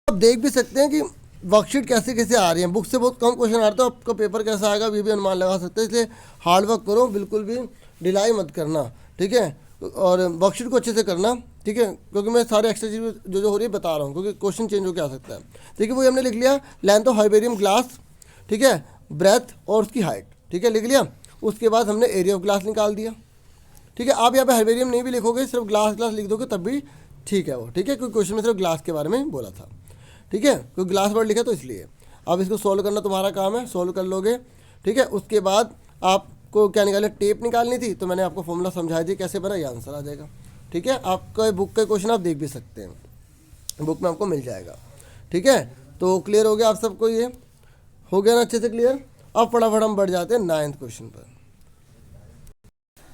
आप देख भी सकते हैं कि वर्कशीट कैसे कैसे आ रही है, बुक से बहुत कम क्वेश्चन आ रहे हैं, तो आपका पेपर कैसा आएगा ये भी अनुमान लगा सकते हैं। इसलिए हार्ड वर्क करो, बिल्कुल भी ढिलाई मत करना, ठीक है, और वर्कशीट को अच्छे से करना, ठीक है, क्योंकि मैं सारे एक्स्ट्रा चीज़ जो हो रही है बता रहा हूँ, क्योंकि क्वेश्चन चेंज होकर आ सकता है। देखिए वही हमने लिख लिया, लेंथ ऑफ हाइबेरियम ग्लास, ठीक है, ब्रेथ और उसकी हाइट, ठीक है, लिख लिया। उसके बाद हमने एरिया ऑफ ग्लास निकाल दिया, ठीक है। आप यहाँ पे हाइबेरियम नहीं भी लिखोगे, सिर्फ ग्लास लिख दोगे तब भी ठीक है वो, ठीक है, क्योंकि क्वेश्चन में सिर्फ ग्लास के बारे में बोला था, ठीक है, क्योंकि ग्लास वर्ड लिखा तो इसलिए। अब इसको सॉल्व करना तुम्हारा काम है, सॉल्व कर लोगे, ठीक है। उसके बाद आपको क्या निकालना, टेप निकालनी थी, तो मैंने आपको फॉर्मूला समझा दी कैसे बना, ये आंसर आ जाएगा, ठीक है। आपका बुक का क्वेश्चन आप देख भी सकते हैं, बुक में आपको मिल जाएगा, ठीक है। तो क्लियर हो गया आप सबको, ये हो गया ना अच्छे से क्लियर। अब फटाफट हम बढ़ जाते हैं 9th क्वेश्चन पर।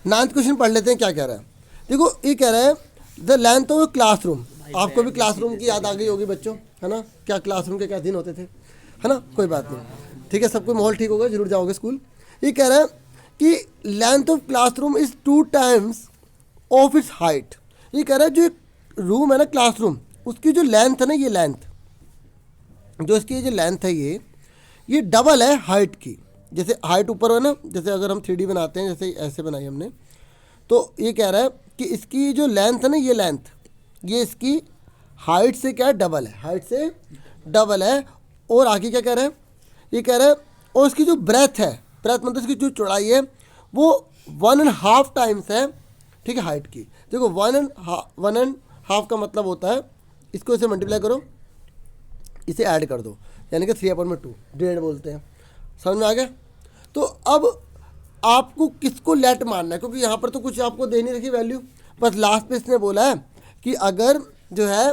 9th क्वेश्चन पढ़ लेते हैं क्या कह रहा है। देखो ये कह रहा है द लेंथ ऑफ क्लासरूम। आपको भी क्लासरूम की याद आ गई होगी बच्चों, है ना, क्या क्लासरूम के क्या दिन होते थे, है ना, कोई बात नहीं, ठीक है, सबको माहौल ठीक होगा, जरूर जाओगे स्कूल। ये कह रहा है कि length of classroom is 2 times of its height. ये कह रहा है जो एक रूम है ना क्लासरूम, उसकी जो लेंथ है ना, ये लेंथ जो इसकी जो लेंथ है ये डबल है हाइट की। जैसे हाइट ऊपर है ना, जैसे अगर हम 3D बनाते हैं, जैसे ऐसे बनाई हमने, तो ये कह रहा है कि इसकी जो लेंथ है ना, ये लेंथ ये इसकी हाइट से क्या है, डबल है, हाइट से डबल है। और आगे क्या कह रहा है, ये कह रहा है और इसकी जो ब्रेथ है, ब्रेथ मतलब इसकी जो चौड़ाई है वो 1.5 टाइम्स है, ठीक है, हाइट की। देखो 1.5 का मतलब होता है, इसको इसे मल्टीप्लाई करो, इसे ऐड कर दो, यानी कि 3/2, 1.5 बोलते हैं, समझ में आ गया। तो अब आपको किसको लेट मानना है, क्योंकि यहाँ पर तो कुछ आपको दे नहीं रखी वैल्यू, बस लास्ट पे इसने बोला है कि अगर जो है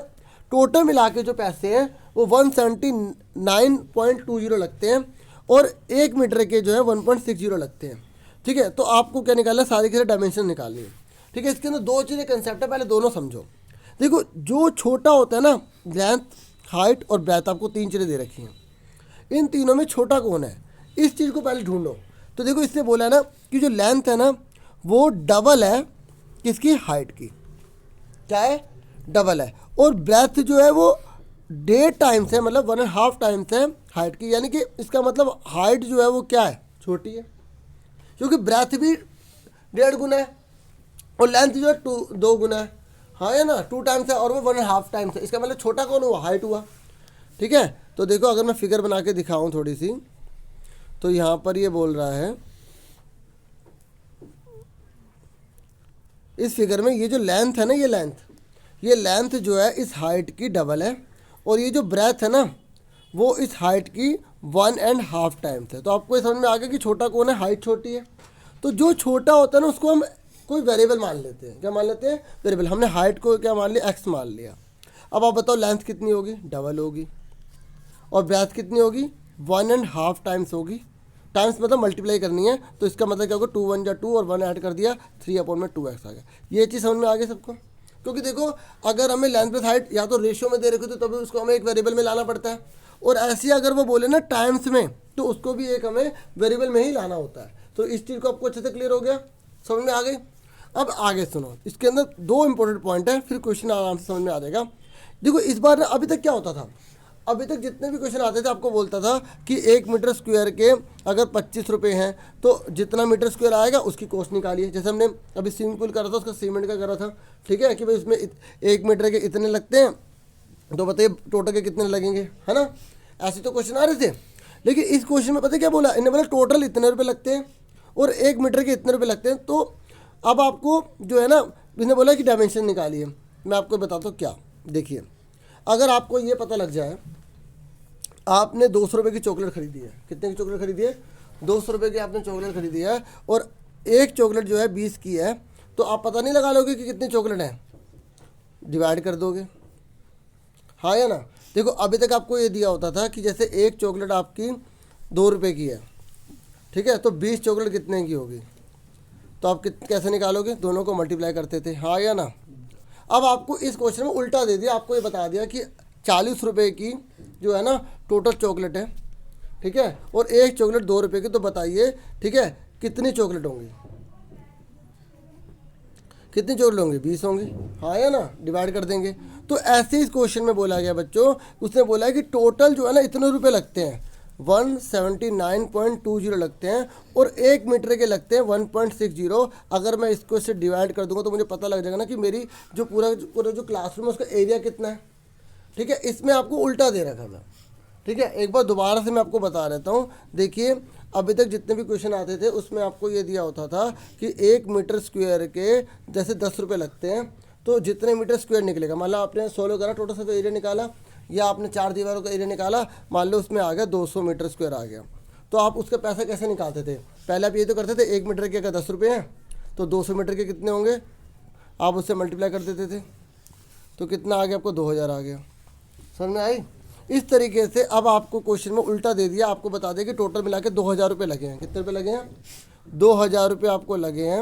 टोटल मिला के जो पैसे हैं वो 179.20 लगते हैं और 1 मीटर के जो है 1.60 लगते हैं, ठीक है। तो आपको क्या निकालना है, सारी के डायमेंशन निकालनी है, ठीक है। इसके अंदर 2 चीज़ें कंसेप्ट है, पहले दोनों समझो। देखो जो छोटा होता है ना, लेंथ, हाइट और ब्रेथ, आपको 3 चीज़ें दे रखी हैं, इन तीनों में छोटा कौन है, इस चीज़ को पहले ढूंढो। तो देखो इसने बोला है ना कि जो लेंथ है ना वो डबल है किसकी, हाइट की, क्या है, डबल है। और ब्रेथ जो है वो 1.5 टाइम्स है, मतलब 1.5 टाइम्स है हाइट की, यानी कि इसका मतलब हाइट जो है वो क्या है, छोटी है, क्योंकि ब्रेथ भी 1.5 गुना है और लेंथ जो है 2 गुना है, हाँ है ना, 2 टाइम्स है और वो 1.5 टाइम्स है। इसका मतलब छोटा कौन हुआ, हाइट हुआ, ठीक है। तो देखो अगर मैं फिगर बना के दिखाऊं थोड़ी सी, तो यहाँ पर ये बोल रहा है इस फिगर में ये जो लेंथ है ना, ये लेंथ जो है इस हाइट की डबल है और ये जो ब्रेथ है ना वो इस हाइट की 1.5 टाइम्स है। तो आपको ये समझ में आ गया कि छोटा कौन है, हाइट छोटी है। तो जो छोटा होता है ना उसको हम कोई वेरिएबल मान लेते हैं, क्या मान लेते हैं, वेरिएबल। हमने हाइट को क्या मान लिया, x मान लिया। अब आप बताओ लेंथ कितनी होगी, डबल होगी, और ब्रेथ कितनी होगी, 1.5 टाइम्स होगी। टाइम्स मतलब मल्टीप्लाई करनी है, तो इसका मतलब क्या होगा, 2 1 जा 2 और 1 ऐड कर दिया, 3/2x आ गया। ये चीज़ समझ में आ गई सबको। क्योंकि देखो अगर हमें लेंथ प्लस हाइट या तो रेशियो में दे रखे तो तभी उसको हमें एक वेरिएबल में लाना पड़ता है, और ऐसे अगर वो बोले ना टाइम्स में, तो उसको भी एक हमें वेरिएबल में ही लाना होता है। तो इस चीज़ को आपको अच्छे से क्लियर हो गया, समझ में आ गई। अब आगे सुनो, इसके अंदर 2 इंपॉर्टेंट पॉइंट है, फिर क्वेश्चन आराम से समझ में आ जाएगा। देखो इस बार अभी तक क्या होता था, अभी तक जितने भी क्वेश्चन आते थे आपको बोलता था कि 1 मीटर स्क्वायर के अगर 25 रुपये हैं तो जितना मीटर स्क्वायर आएगा उसकी कॉस्ट निकालिए। जैसे हमने अभी स्विमिंग पूल करा था, उसका सीमेंट का करा था, ठीक है, कि भाई उसमें 1 मीटर के इतने लगते हैं, तो बताइए टोटल के कितने लगेंगे, है ना। ऐसे तो क्वेश्चन आ रहे थे, लेकिन इस क्वेश्चन में पता क्या बोला, इन्हें बोला टोटल इतने रुपये लगते हैं और 1 मीटर के इतने रुपये लगते हैं। तो अब आपको जो है ना, इसने बोला कि डायमेंशन निकालिए। मैं आपको बताता हूँ क्या, देखिए अगर आपको ये पता लग जाए, आपने 200 रुपये की चॉकलेट खरीदी है, कितने की चॉकलेट खरीदी है, 200 रुपये की आपने चॉकलेट खरीदी है, और एक चॉकलेट जो है 20 की है, तो आप पता नहीं लगा लोगे कि कितनी चॉकलेट है, डिवाइड कर दोगे, हाँ या ना। देखो अभी तक आपको ये दिया होता था कि जैसे एक चॉकलेट आपकी 2 रुपये की है, ठीक है, तो 20 चॉकलेट कितने की होगी, तो आप कैसे निकालोगे, दोनों को मल्टीप्लाई करते थे, हाँ या ना। अब आपको इस क्वेश्चन में उल्टा दे दिया, आपको ये बता दिया कि 40 रुपये की जो है ना टोटल चॉकलेट है, ठीक है, और एक चॉकलेट 2 रुपये की, तो बताइए ठीक है कितनी चॉकलेट होंगी, कितनी चॉकलेट होंगी, 20 होंगी, हाँ या ना, डिवाइड कर देंगे। तो ऐसे इस क्वेश्चन में बोला गया बच्चों, उसने बोला है कि टोटल जो है ना इतने रुपये लगते हैं, 179.20 लगते हैं और 1 मीटर के लगते हैं 1.60। अगर मैं इसको इससे डिवाइड कर दूंगा तो मुझे पता लग जाएगा ना कि मेरी जो पूरा जो क्लासरूम है उसका एरिया कितना है। ठीक है, इसमें आपको उल्टा दे रखा था। ठीक है, एक बार दोबारा से मैं आपको बता देता हूँ। देखिए, अभी तक जितने भी क्वेश्चन आते थे उसमें आपको ये दिया होता था कि 1 मीटर स्क्वायर के जैसे 10 रुपये लगते हैं, तो जितने मीटर स्क्वायर निकलेगा, मान लो आपने 16 करा टोटल सब एरिया निकाला, या आपने 4 दीवारों का एरिया निकाला, मान लो उसमें आ गया 200 मीटर स्क्वायर आ गया, तो आप उसका पैसा कैसे निकालते थे? पहले आप ये तो करते थे 1 मीटर के अगर 10 रुपये हैं तो 200 मीटर के कितने होंगे, आप उससे मल्टीप्लाई कर देते थे, तो कितना आ गया आपको 2000 आ गया। समझ में आई? इस तरीके से अब आपको क्वेश्चन में उल्टा दे दिया, आपको बता दें कि टोटल मिला के 2000 रुपये लगे हैं। कितने रुपये लगे हैं? 2000 रुपये आपको लगे हैं,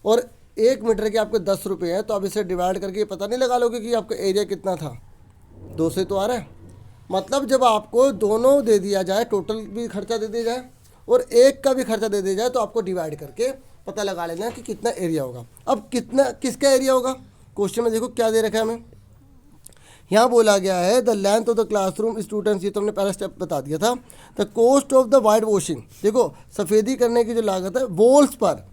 और 1 मीटर के आपके 10 रुपये हैं, तो अब इसे डिवाइड करके ये पता नहीं लगा लोगे कि आपका एरिया कितना था? 200 तो आ रहा है। मतलब जब आपको दोनों दे दिया जाए, टोटल भी खर्चा दे दिया जाए और एक का भी खर्चा दे दिया जाए, तो आपको डिवाइड करके पता लगा लेना कि कितना एरिया होगा। अब कितना किसका एरिया होगा? क्वेश्चन में देखो क्या दे रखा है हमें, यहाँ बोला गया है the length of the classroom students, ये तो हमने पहला स्टेप बता दिया था। The cost of the white washing, देखो सफ़ेदी करने की जो लागत है वॉल्स पर,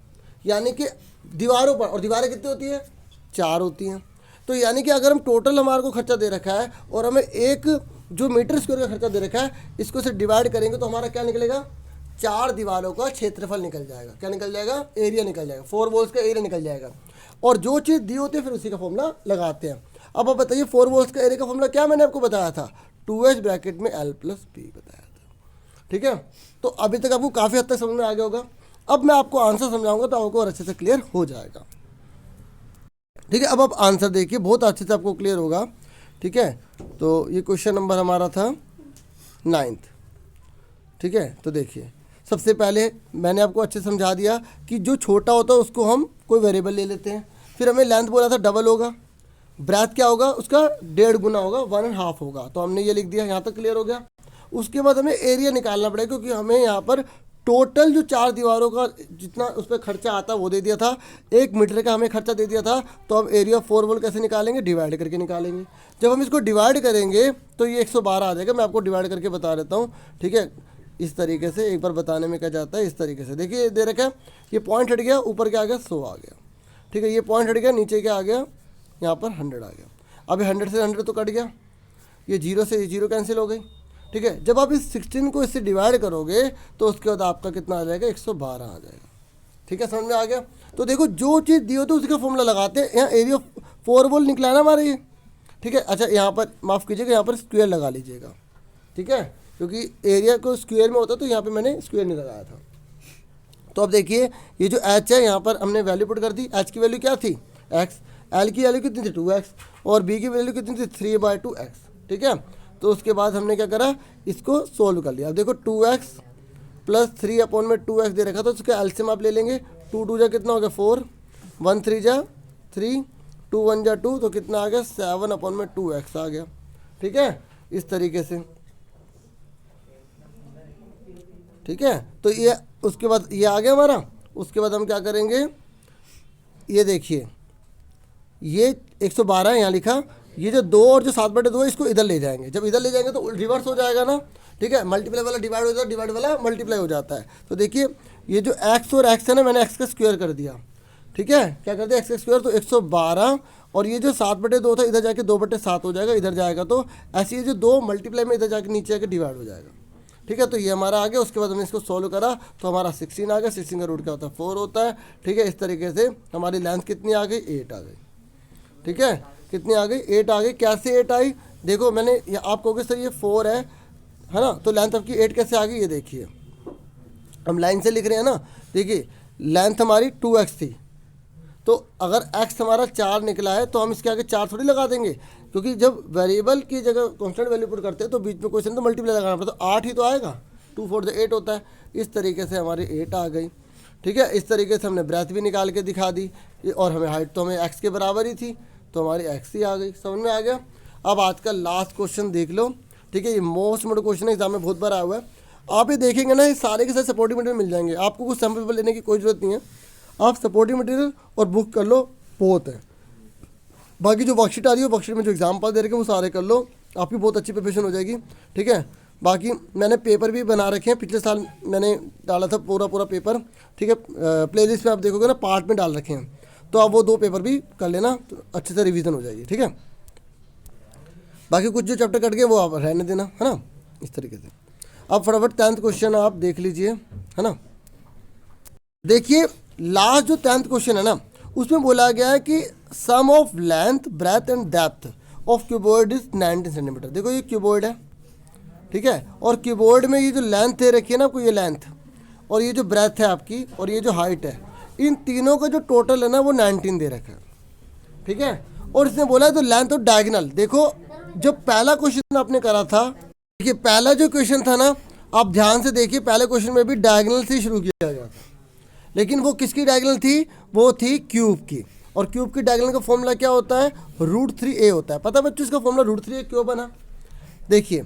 यानी कि दीवारों पर, और दीवारें कितनी होती है? 4 होती हैं। तो यानी कि अगर हम टोटल हमारे को खर्चा दे रखा है और हमें एक जो मीटर स्क्वायर का खर्चा दे रखा है, इसको से डिवाइड करेंगे तो हमारा क्या निकलेगा? 4 दीवारों का क्षेत्रफल निकल जाएगा। क्या निकल जाएगा? एरिया निकल जाएगा। 4 वॉल्स का एरिया निकल जाएगा। और जो चीज़ दी होती है फिर उसी का फॉर्मूला लगाते हैं। अब आप बताइए 4 वॉल्स का एरिया का फॉर्मूला क्या मैंने आपको बताया था? 2h ब्रैकेट में l + b बताया था। ठीक है, तो अभी तक आपको काफ़ी हद तक समझ में आ गया होगा। अब मैं आपको आंसर समझाऊंगा तो आपको और अच्छे से क्लियर हो जाएगा। ठीक है, अब आप आंसर देखिए, बहुत अच्छे से आपको क्लियर होगा। ठीक है, तो ये क्वेश्चन नंबर हमारा था 9th। ठीक है, तो देखिए सबसे पहले मैंने आपको अच्छे से समझा दिया कि जो छोटा होता है उसको हम कोई वेरिएबल ले लेते हैं। फिर हमें लेंथ बोला था डबल होगा, ब्रेथ क्या होगा उसका 1.5 गुना होगा, 1.5 होगा, तो हमने ये लिख दिया। यहाँ तक क्लियर हो गया। उसके बाद हमें एरिया निकालना पड़ेगा, क्योंकि हमें यहाँ पर टोटल जो 4 दीवारों का जितना उस पर खर्चा आता वो दे दिया था, 1 मीटर का हमें खर्चा दे दिया था। तो अब एरिया 4 वॉल कैसे निकालेंगे? डिवाइड करके निकालेंगे। जब हम इसको डिवाइड करेंगे तो ये 112 आ जाएगा। मैं आपको डिवाइड करके बता देता हूँ। ठीक है, इस तरीके से एक बार बताने में क्या जाता है, इस तरीके से देखिए दे रखा है, ये पॉइंट हट गया, ऊपर क्या आ गया? 100 आ गया। ठीक है, ये पॉइंट हट गया, नीचे क्या आ गया? यहाँ पर 100 आ गया। अब 100 से 100 तो कट गया, ये 0 से 0 कैंसिल हो गई। ठीक है, जब आप इस 16 को इससे डिवाइड करोगे तो उसके बाद आपका कितना आ जाएगा? 112 आ जाएगा। ठीक है, समझ में आ गया? तो देखो जो चीज़ दी होती है उसी का फॉर्मूला लगाते हैं। यहाँ एरिया 4 वॉल निकला ना हमारे ये। ठीक है, अच्छा यहाँ पर माफ़ कीजिएगा, यहाँ पर स्क्वायर लगा लीजिएगा। ठीक है, क्योंकि एरिया को स्क्वायर में होता है तो यहाँ पर मैंने स्क्वायर नहीं लगाया था। तो अब देखिए ये जो h है यहाँ पर हमने वैल्यू पुट कर दी। h की वैल्यू क्या थी? x। l की वैल्यू कितनी थी? 2x। और b की वैल्यू कितनी थी? 3/2x। ठीक है, तो उसके बाद हमने क्या करा? इसको सोल्व कर लिया। अब देखो 2x + 3/2x दे रखा, तो उसका एलसीएम आप ले लेंगे। 2 2 जा कितना हो गया? 4, 1 3 जा 3, 2 1 जा 2, तो कितना आ गया? 7/2x आ गया। ठीक है, इस तरीके से। ठीक है, तो ये उसके बाद ये आ गया हमारा। उसके बाद हम क्या करेंगे? ये देखिए ये 112 है यहाँ लिखा, ये जो 2 और जो 7/2 है इसको इधर ले जाएंगे। जब इधर ले जाएंगे तो रिवर्स हो जाएगा ना। ठीक है, मल्टीप्लाई वाला डिवाइड हो जाता है, डिवाइड वाला मल्टीप्लाई हो जाता है। तो देखिए ये जो x और x है ना, मैंने x का स्क्वायर कर दिया। ठीक है, क्या कर दिया? x का स्क्वायर, तो 112। और ये जो 7/2 था इधर जाके 2/7 हो जाएगा, इधर जाएगा तो ऐसे ये जो 2 मल्टीप्लाई में इधर जाके नीचे आके डिवाइड हो जाएगा। ठीक है, तो ये हमारा आ गया। उसके बाद हमने इसको सॉल्व करा तो हमारा 16 आ गया। 16 का रूट क्या होता है? 4 होता है। ठीक है, इस तरीके से हमारी लेंथ कितनी आ गई? 8 आ गई। ठीक है, कितनी आ गई? 8 आ गई। कैसे 8 आई? देखो मैंने आप कहोगे सर ये 4 है ना, तो लेंथ आपकी 8 कैसे आ गई? ये देखिए हम लाइन से लिख रहे हैं ना। देखिए लेंथ हमारी 2x थी, तो अगर x हमारा 4 निकला है तो हम इसके आगे 4 थोड़ी लगा देंगे, क्योंकि जब वेरिएबल की जगह कांस्टेंट वैल्यू पुट करते हैं तो बीच में क्वेश्चन तो मल्टीप्लाई लगाना पड़ता है, तो 8 ही तो आएगा। 2 4 8 होता है। इस तरीके से हमारी 8 आ गई। ठीक है, इस तरीके से हमने ब्रेथ भी निकाल के दिखा दी, और हमें हाइट तो हमें x के बराबर ही थी, तो हमारी x ही आ गई। समझ में आ गया? अब आज का लास्ट क्वेश्चन देख लो। ठीक है, ये मोस्ट इम्पोर्टेंट क्वेश्चन है, एग्जाम में बहुत बार आया हुआ है। आप ये देखेंगे ना, ये सारे के सारे सपोर्टिव मटेरियल मिल जाएंगे, आपको कुछ सैम्पल पेपर लेने की कोई ज़रूरत नहीं है। आप सपोर्टिव मटेरियल और बुक कर लो, बहुत है। बाकी जो वर्कशीट आ रही है, वर्कशीट में जो एग्जाम्पल दे रखे हैं वो सारे कर लो, आपकी बहुत अच्छी प्रिपरेशन हो जाएगी। ठीक है, बाकी मैंने पेपर भी बना रखे हैं, पिछले साल मैंने डाला था पूरा पेपर, ठीक है। प्लेलिस्ट में आप देखोगे ना पार्ट में डाल रखे हैं, तो आप वो 2 पेपर भी कर लेना, तो अच्छे से रिवीजन हो जाएगी, ठीक है। बाकी कुछ जो चैप्टर कट गए वो आप रहने देना, है ना, इस तरीके से। अब फटाफट 10th क्वेश्चन आप देख लीजिए, है ना। देखिए लास्ट जो 10th क्वेश्चन है ना, उसमें बोला गया है कि sum of length breadth and depth of cuboid is 19 centimetre. देखो ये क्यूबॉइड है, ठीक है, और कीबोर्ड में ये जो लेंथ दे रखी है ना आपको, ये लेंथ और ये जो ब्रेथ है आपकी और ये जो हाइट है, इन तीनों का जो टोटल है ना वो 19 दे रखा है, ठीक है। और इसने बोला है तो लेंथ और डायगोनल, देखो जो पहला क्वेश्चन आपने करा था, देखिए पहला जो क्वेश्चन था ना, आप ध्यान से देखिए, पहले क्वेश्चन में भी डायगोनल से शुरू किया गया था, लेकिन वो किसकी डायगोनल थी, वो थी क्यूब की। और क्यूब की डायगोनल का फॉर्मूला क्या होता है, √3a होता है। पता है बच्चों इसका फॉर्मूला √3a क्यों बना, देखिए।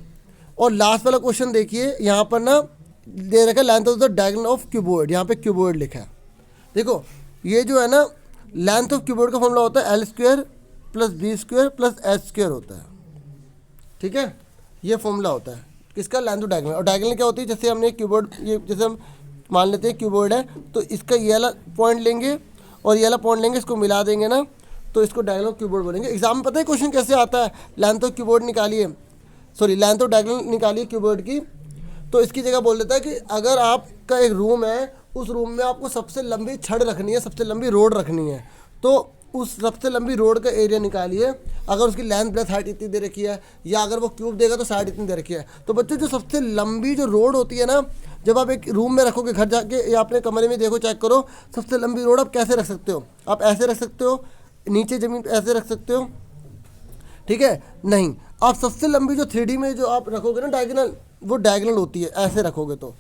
और लास्ट वाला क्वेश्चन देखिए, यहाँ पर ना दे रखा है length of the diagonal of cuboid, यहाँ पे क्यूबॉइड लिखा है। देखो ये जो है ना लेंथ ऑफ क्यूबॉइड का फॉर्मूला होता है L² + B² + H² होता है, ठीक है। ये फॉर्मूला होता है किसका, लेंथ ऑफ डायगोनल। और डायगोनल क्या होती है, जैसे हमने क्यूबॉइड, ये जैसे हम मान लेते हैं क्यूबॉइड है, तो इसका ये वाला पॉइंट लेंगे और ये वाला पॉइंट लेंगे, इसको मिला देंगे ना, तो इसको डायगोनल ऑफ क्यूबॉइड बोलेंगे। एग्जाम में पता है क्वेश्चन कैसे आता है, लेंथ ऑफ क्यूबॉइड निकालिए, सॉरी लेंथ ऑफ डायगोनल निकालिए क्यूबॉइड की, तो इसकी जगह बोल देता है कि अगर आपका एक रूम है, उस रूम में आपको सबसे लंबी छड़ रखनी है, सबसे लंबी रोड रखनी है, तो उस सबसे लंबी रोड का एरिया निकालिए। अगर उसकी लेंथ ब्रेथ हाइट इतनी दे रखी है, या अगर वो क्यूब देगा तो साइड इतनी दे रखी है। तो बच्चों जो सबसे लंबी जो रोड होती है ना, जब आप एक रूम में रखोगे, घर जाके या अपने कमरे में देखो, चेक करो, सबसे लंबी रोड आप कैसे रख सकते हो, आप ऐसे रख सकते हो, नीचे ज़मीन पे ऐसे रख सकते हो, ठीक है, नहीं, आप सबसे लंबी जो 3D में जो आप रखोगे ना डायगोनल, वो डायगोनल होती है, ऐसे रखोगे तो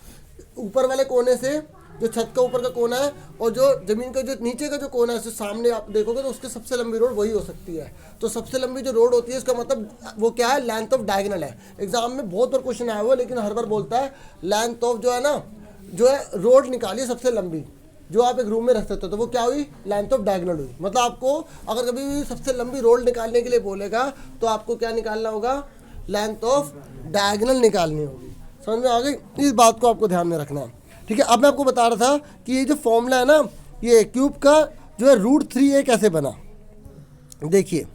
ऊपर वाले कोने से, जो छत का ऊपर का कोना है और जो ज़मीन का जो नीचे का जो कोना है, उससे सामने आप देखोगे तो उसके सबसे लंबी रोड वही हो सकती है। तो सबसे लंबी जो रोड होती है इसका मतलब वो क्या है, लेंथ ऑफ डायगोनल है। एग्जाम में बहुत बार क्वेश्चन आया हुआ, लेकिन हर बार बोलता है लेंथ ऑफ जो है ना, जो है रोड निकालिए सबसे लंबी, जो आप एक रूम में रख सकते हो, तो वो क्या हुई, लेंथ ऑफ डायगोनल हुई। मतलब आपको अगर कभी भी सबसे लंबी रोड निकालने के लिए बोलेगा, तो आपको क्या निकालना होगा, लेंथ ऑफ डायगोनल निकालनी होगी। समझ में आ गई, इस बात को आपको ध्यान में रखना है, ठीक है। अब मैं आपको बता रहा था कि ये जो फॉर्मूला है ना, ये क्यूब का जो है √3a कैसे बना। देखिए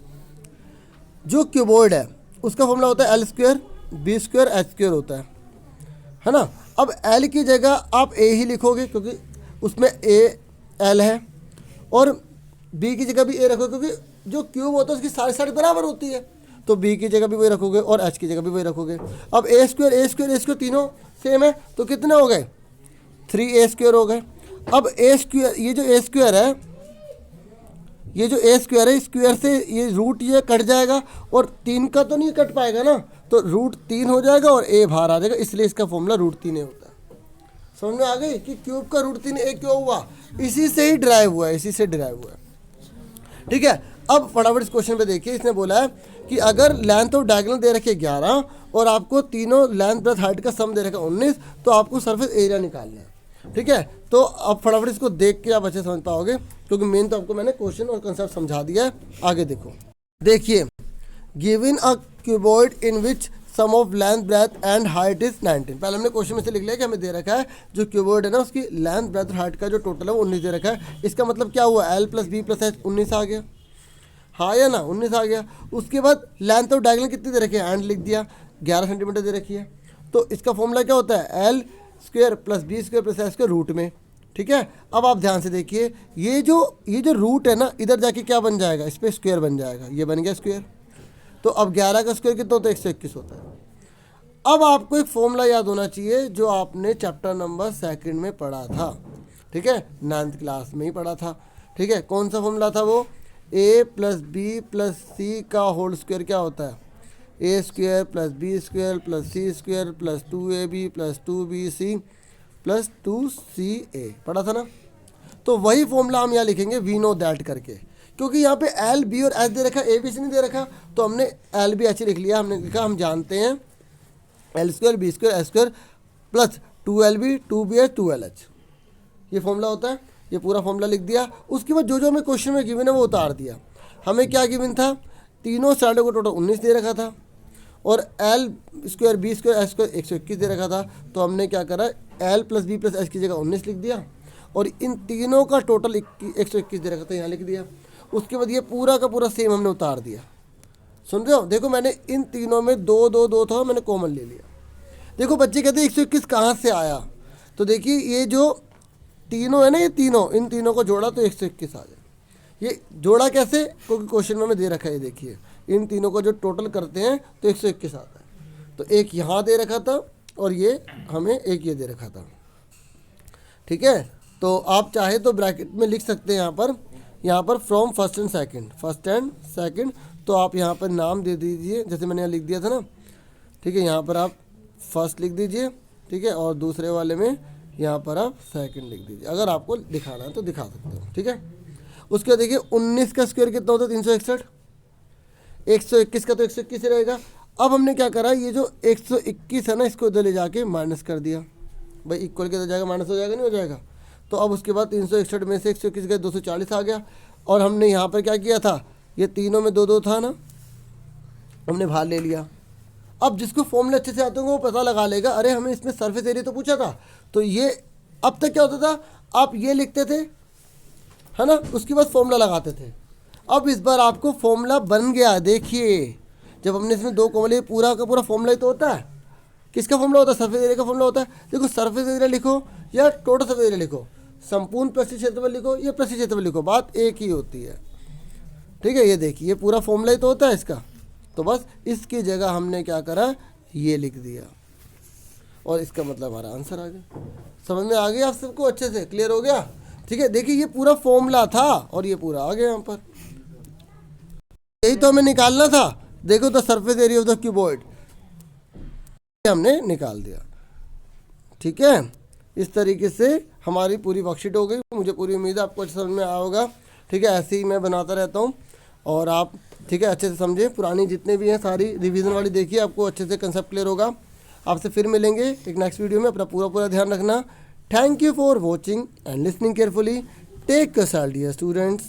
जो क्यूबॉइड है उसका फॉर्मूला होता है L² B² H² होता है ना। अब L की जगह आप a ही लिखोगे क्योंकि उसमें L है, और B की जगह भी a रखोगे क्योंकि जो क्यूब होता है उसकी सारी साइड बराबर होती है, तो B की जगह भी वही रखोगे और H की जगह भी वही रखोगे। अब A² तीनों सेम है, तो कितने हो गए, 3a² हो गए। अब a², ये जो a² है, ये जो a² है, स्क्वायर से ये रूट ये कट जाएगा, और 3 का तो नहीं कट पाएगा ना, तो √3 हो जाएगा और a बाहर आ जाएगा, इसलिए इसका फॉर्मूला √3a होता है। समझ में आ गई कि क्यूब का √3a क्यों हुआ, इसी से ही ड्राइव हुआ है, इसी से ड्राइव हुआ है, ठीक है। अब फटाफट इस क्वेश्चन पे देखिए, इसने बोला है कि अगर लेंथ ऑफ डायगोनल दे रखे 11 और आपको तीनों लेंथ ब्रेथ हाइट का सम दे रखा 19, तो आपको सरफेस एरिया निकालना है, ठीक है। तो अब फटाफट इसको देख के आप अच्छे समझ पाओगे, क्योंकि मेन तो आपको मैंने क्वेश्चन और कंसेप्ट समझा दिया है। आगे देखो, देखिए given a cuboid in which sum of length breadth and height is 19। पहले हमने क्वेश्चन में से लिख लिया कि हमें दे रखा है जो क्यूबॉइड है ना, उसकी लेंथ ब्रेथ हाइट का जो टोटल है वो 19 दे रखा है। इसका मतलब क्या हुआ, L + B + H 19 आ गया, हाँ या ना, 19 आ गया। उसके बाद लेंथ ऑफ डायगोनल कितनी दे रखी है, एंड लिख दिया, 11 सेंटीमीटर दे रखी है। तो इसका फॉर्मूला क्या होता है, L² + B² + H² रूट में, ठीक है। अब आप ध्यान से देखिए, ये जो रूट है ना, इधर जाके क्या बन जाएगा, इस पर स्क्वायर बन जाएगा, ये बन गया स्क्वायर। तो अब 11 का स्क्वायर कितना होता है, 121 होता है। अब आपको एक फॉर्मूला याद होना चाहिए जो आपने चैप्टर नंबर 2 में पढ़ा था, ठीक है, 9th क्लास में ही पढ़ा था, ठीक है। कौन सा फॉर्मूला था वो, a + B + C का होल स्क्वायर क्या होता है, a² + B² + C² + 2ab + 2bc + 2ca, पढ़ा था ना। तो वही फॉर्मूला हम यहाँ लिखेंगे वी नो दैट करके, क्योंकि यहाँ पे L B और H दे रखा, A B C नहीं दे रखा, तो हमने L B H लिख लिया। हमने लिखा हम जानते हैं L² B² H² + 2LB 2BH 2LH, ये फॉर्मूला होता है। ये पूरा फॉर्मूला लिख दिया। उसके बाद जो हमें क्वेश्चन में गिवन है वो उतार दिया। हमें क्या गिवन था, तीनों साइडों को टोटल 19 दे रखा था, और l square b square h square 121 दे रखा था, तो हमने क्या करा, l plus b plus h की जगह 19 लिख दिया, और इन तीनों का टोटल 121 दे रखा था, यहाँ लिख दिया। उसके बाद ये पूरा का पूरा सेम हमने उतार दिया। सुन रहे हो, देखो मैंने इन तीनों में 2 2 2 था, मैंने कॉमन ले लिया। देखो बच्चे कहते हैं 121 कहाँ से आया, तो देखिए ये जो तीनों है ना, ये तीनों, इन तीनों को जोड़ा तो 121 आ जाए। ये जोड़ा कैसे, क्योंकि क्वेश्चन में दे रखा है, ये देखिए इन तीनों को जो टोटल करते हैं तो 121 आता है। तो एक यहाँ दे रखा था और ये हमें एक ये दे रखा था, ठीक है। तो आप चाहे तो ब्रैकेट में लिख सकते हैं यहाँ पर फ्रॉम फर्स्ट एंड सेकंड, तो आप यहाँ पर नाम दे दीजिए, जैसे मैंने यहाँ लिख दिया था ना, ठीक है। यहाँ पर आप फर्स्ट लिख दीजिए, ठीक है, और दूसरे वाले में यहाँ पर आप सेकंड लिख दीजिए, अगर आपको दिखाना है तो दिखा सकते हो, ठीक है। उसके बाद देखिए 19 का स्क्वायर कितना होता है, 361, 121 का तो 121 रहेगा। अब हमने क्या करा, ये जो 121 है ना, इसको इधर ले जाके माइनस कर दिया, भाई इक्वल के इधर जाएगा, माइनस हो जाएगा, नहीं हो जाएगा। तो अब उसके बाद 361 में से 121 गए, 240 आ गया। और हमने यहाँ पर क्या किया था, ये तीनों में 2 2 था ना, हमने बाहर ले लिया। अब जिसको फॉर्मूले अच्छे से आते होंगे वो पता लगा लेगा, अरे हमें इसमें सरफेस एरिया तो पूछा था, तो ये अब तक क्या होता था, आप ये लिखते थे, है ना, उसके बाद फॉर्मूला लगाते थे। अब इस बार आपको फॉर्मूला बन गया, देखिए जब हमने इसमें 2 कॉमन लिए, पूरा का पूरा फॉर्मूला ही तो होता है। किसका फॉर्मूला होता है, सरफेस एरिया का फॉर्मूला होता है। देखो सरफेस एरिया लिखो या टोटल सरफेस एरिया लिखो, संपूर्ण पृष्ठीय क्षेत्रफल लिखो या पृष्ठीय क्षेत्रफल लिखो, बात एक ही होती है, ठीक है। ये देखिए ये पूरा फॉर्मूला ही तो होता है इसका, तो बस इसकी जगह हमने क्या करा, ये लिख दिया, और इसका मतलब हमारा आंसर आ गया। समझ में आ गया आप सबको, अच्छे से क्लियर हो गया, ठीक है। देखिए ये पूरा फॉर्मूला था और ये पूरा आ गया यहाँ पर, यही तो हमें निकालना था। देखो the surface area of the cuboid हमने निकाल दिया, ठीक है। इस तरीके से हमारी पूरी वर्कशीट हो गई। मुझे पूरी उम्मीद है आपको अच्छे समझ में आया होगा, ठीक है। ऐसे ही मैं बनाता रहता हूँ और आप, ठीक है, अच्छे से समझे। पुरानी जितने भी हैं सारी रिवीजन वाली देखिए, आपको अच्छे से कंसेप्ट क्लियर होगा। आपसे फिर मिलेंगे एक नेक्स्ट वीडियो में, अपना पूरा ध्यान रखना। Thank you for watching and listening carefully. Take care dear students.